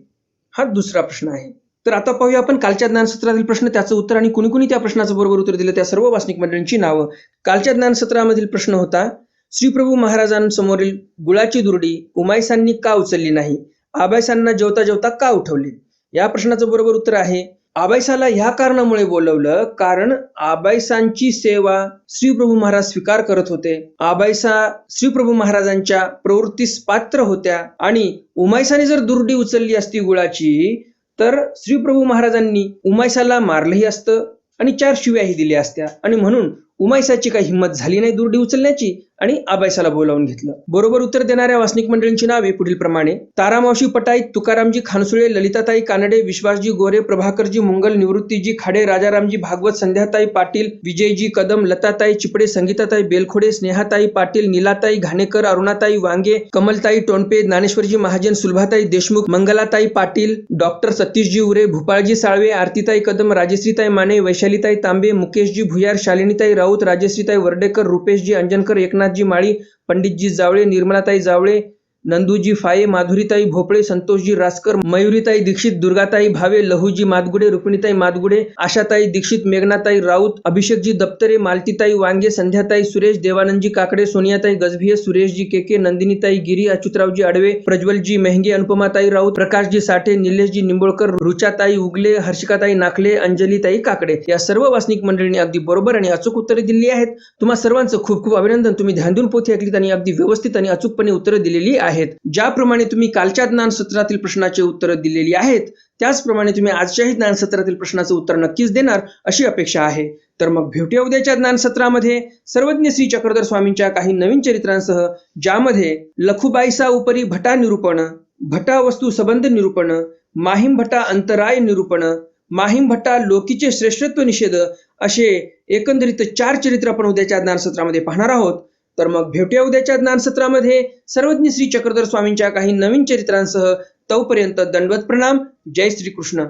हा दुसरा प्रश्न आहे. तर आता पाहूया आपण कालच्या ज्ञानसत्रातील प्रश्न, त्याचं उत्तर आणि कुणी कुणी त्या प्रश्नाचं बरोबर उत्तर दिलं त्या सर्व वासनिक मंडळींची नावं. कालच्या ज्ञानसत्रामधील प्रश्न होता, श्रीप्रभू महाराजांसमोरील गुळाची दुर्डी उमाईसांनी का उचलली नाही? आबाईसांना जेवता जेवता का उठवली? या प्रश्नाचं बरोबर उत्तर आहे, आबाईसाला ह्या कारणामुळे बोलवलं कारण आबाईसांची सेवा श्रीप्रभू महाराज स्वीकार करत होते. आबाईसा श्रीप्रभू महाराजांच्या प्रवृत्तीस पात्र होत्या आणि उमाईसाने जर दुर्डी उचलली असती गुळाची तर श्रीप्रभू महाराजांनी उमाईसाला मारलंही असतं आणि 4 शिव्याही दिल्या असत्या आणि म्हणून उमाईसाची काही हिंमत झाली नाही दुर्डी उचलण्याची आणि आबाईसाला बोलावून घेतलं. बरोबर उत्तर देणाऱ्या वासनिक मंडळींची नावे पुढील प्रमाणे: तारामावशी पटाईत, तुकारामजी खानसुळे, ललिताताई कानडे, विश्वासजी गोरे, प्रभाकरजी मुंगल, निवृत्तीजी खाडे, राजारामजी भागवत, संध्याताई पाटील, विजयजी कदम, लताताई चिपडे, संगीताताई बेलखोडे, स्नेहाताई पाटील, नीलाताई घाणेकर, अरुणाताई वांगे, कमलताई टोणपे, ज्ञानेश्वरजी महाजन, सुलभाताई देशमुख, मंगलाताई पाटील, डॉक्टर सतीशजी उरे, भूपाळजी साळवे, आरतीताई कदम, राजश्रीताई माने, वैशालीताई तांबे, मुकेशजी भुयार, शालिनीताई राऊत, राजश्रीताई वर्डेकर, रुपेशजी अंजनकर, एकनाथजी माळी, पंडितजी जावळे, निर्मलाताई जावळे, नंदूजी फाये, माधुरीताई भोपळे, संतोषजी रासकर, मयुरीताई दीक्षित, दुर्गाताई भावे, लहूजी मादगुडे, रुक्मिणीताई मादगुडे, आशाताई दीक्षित, मेघनाताई राऊत, अभिषेकजी दप्तरे, मालतीताई वांगे, संध्याताई सुरेश, देवानंदजी काकडे, सोनियाताई गजभिये, सुरेशजी केके, नंदिनीताई गिरी, अच्युतरावजी अडवे, प्रज्वलजी मेहंगे, अनुपमाताई राऊत, प्रकाशजी साठे, निलेशजी निंबोळकर, रुचाताई उगले, हर्षिकाताई नाखले, अंजलीताई काकडे या सर्व वासनिक मंडळींनी अगदी बरोबर आणि अचूक उत्तरे दिलेली आहेत. तुम्हा सर्वांचं खूप खूप अभिनंदन. तुम्ही ध्यान देऊन पोथी ऐकलीत आणि अगदी व्यवस्थित आणि अचूकपणे उत्तरे दिलेली आहेत. ज्याप्रमाणे तुम्ही कालच्या ज्ञान सत्रातील प्रश्नाचे उत्तर दिलेली आहेत त्याचप्रमाणे तुम्ही आजच्याही ज्ञान सत्रातील प्रश्नाचं उत्तर नक्कीच देणार अशी अपेक्षा आहे. तर मग भेटूया उद्याच्या ज्ञान सत्रामध्ये सर्वज्ञ श्री चक्रधर स्वामींच्या काही नवीन चरित्रांसह, ज्यामध्ये लखुबाईसा उपरी भटा निरूपण, भटा वस्तू संबंध निरूपण, माहीम भटा अंतराय निरूपण, माहीम भट्टा लोकीचे श्रेष्ठत्व निषेध असे एकंदरीत 4 चरित्र आपण उद्याच्या ज्ञान सत्रामध्ये पाहणार आहोत. तर मग भेटूया उद्याच्या ज्ञान सत्रामध्ये सर्वज्ञ श्री चक्रधर स्वामींच्या काही नवीन चरित्रांसह. तोपर्यंत दंडवत प्रणाम. जय श्री कृष्ण.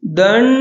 दंड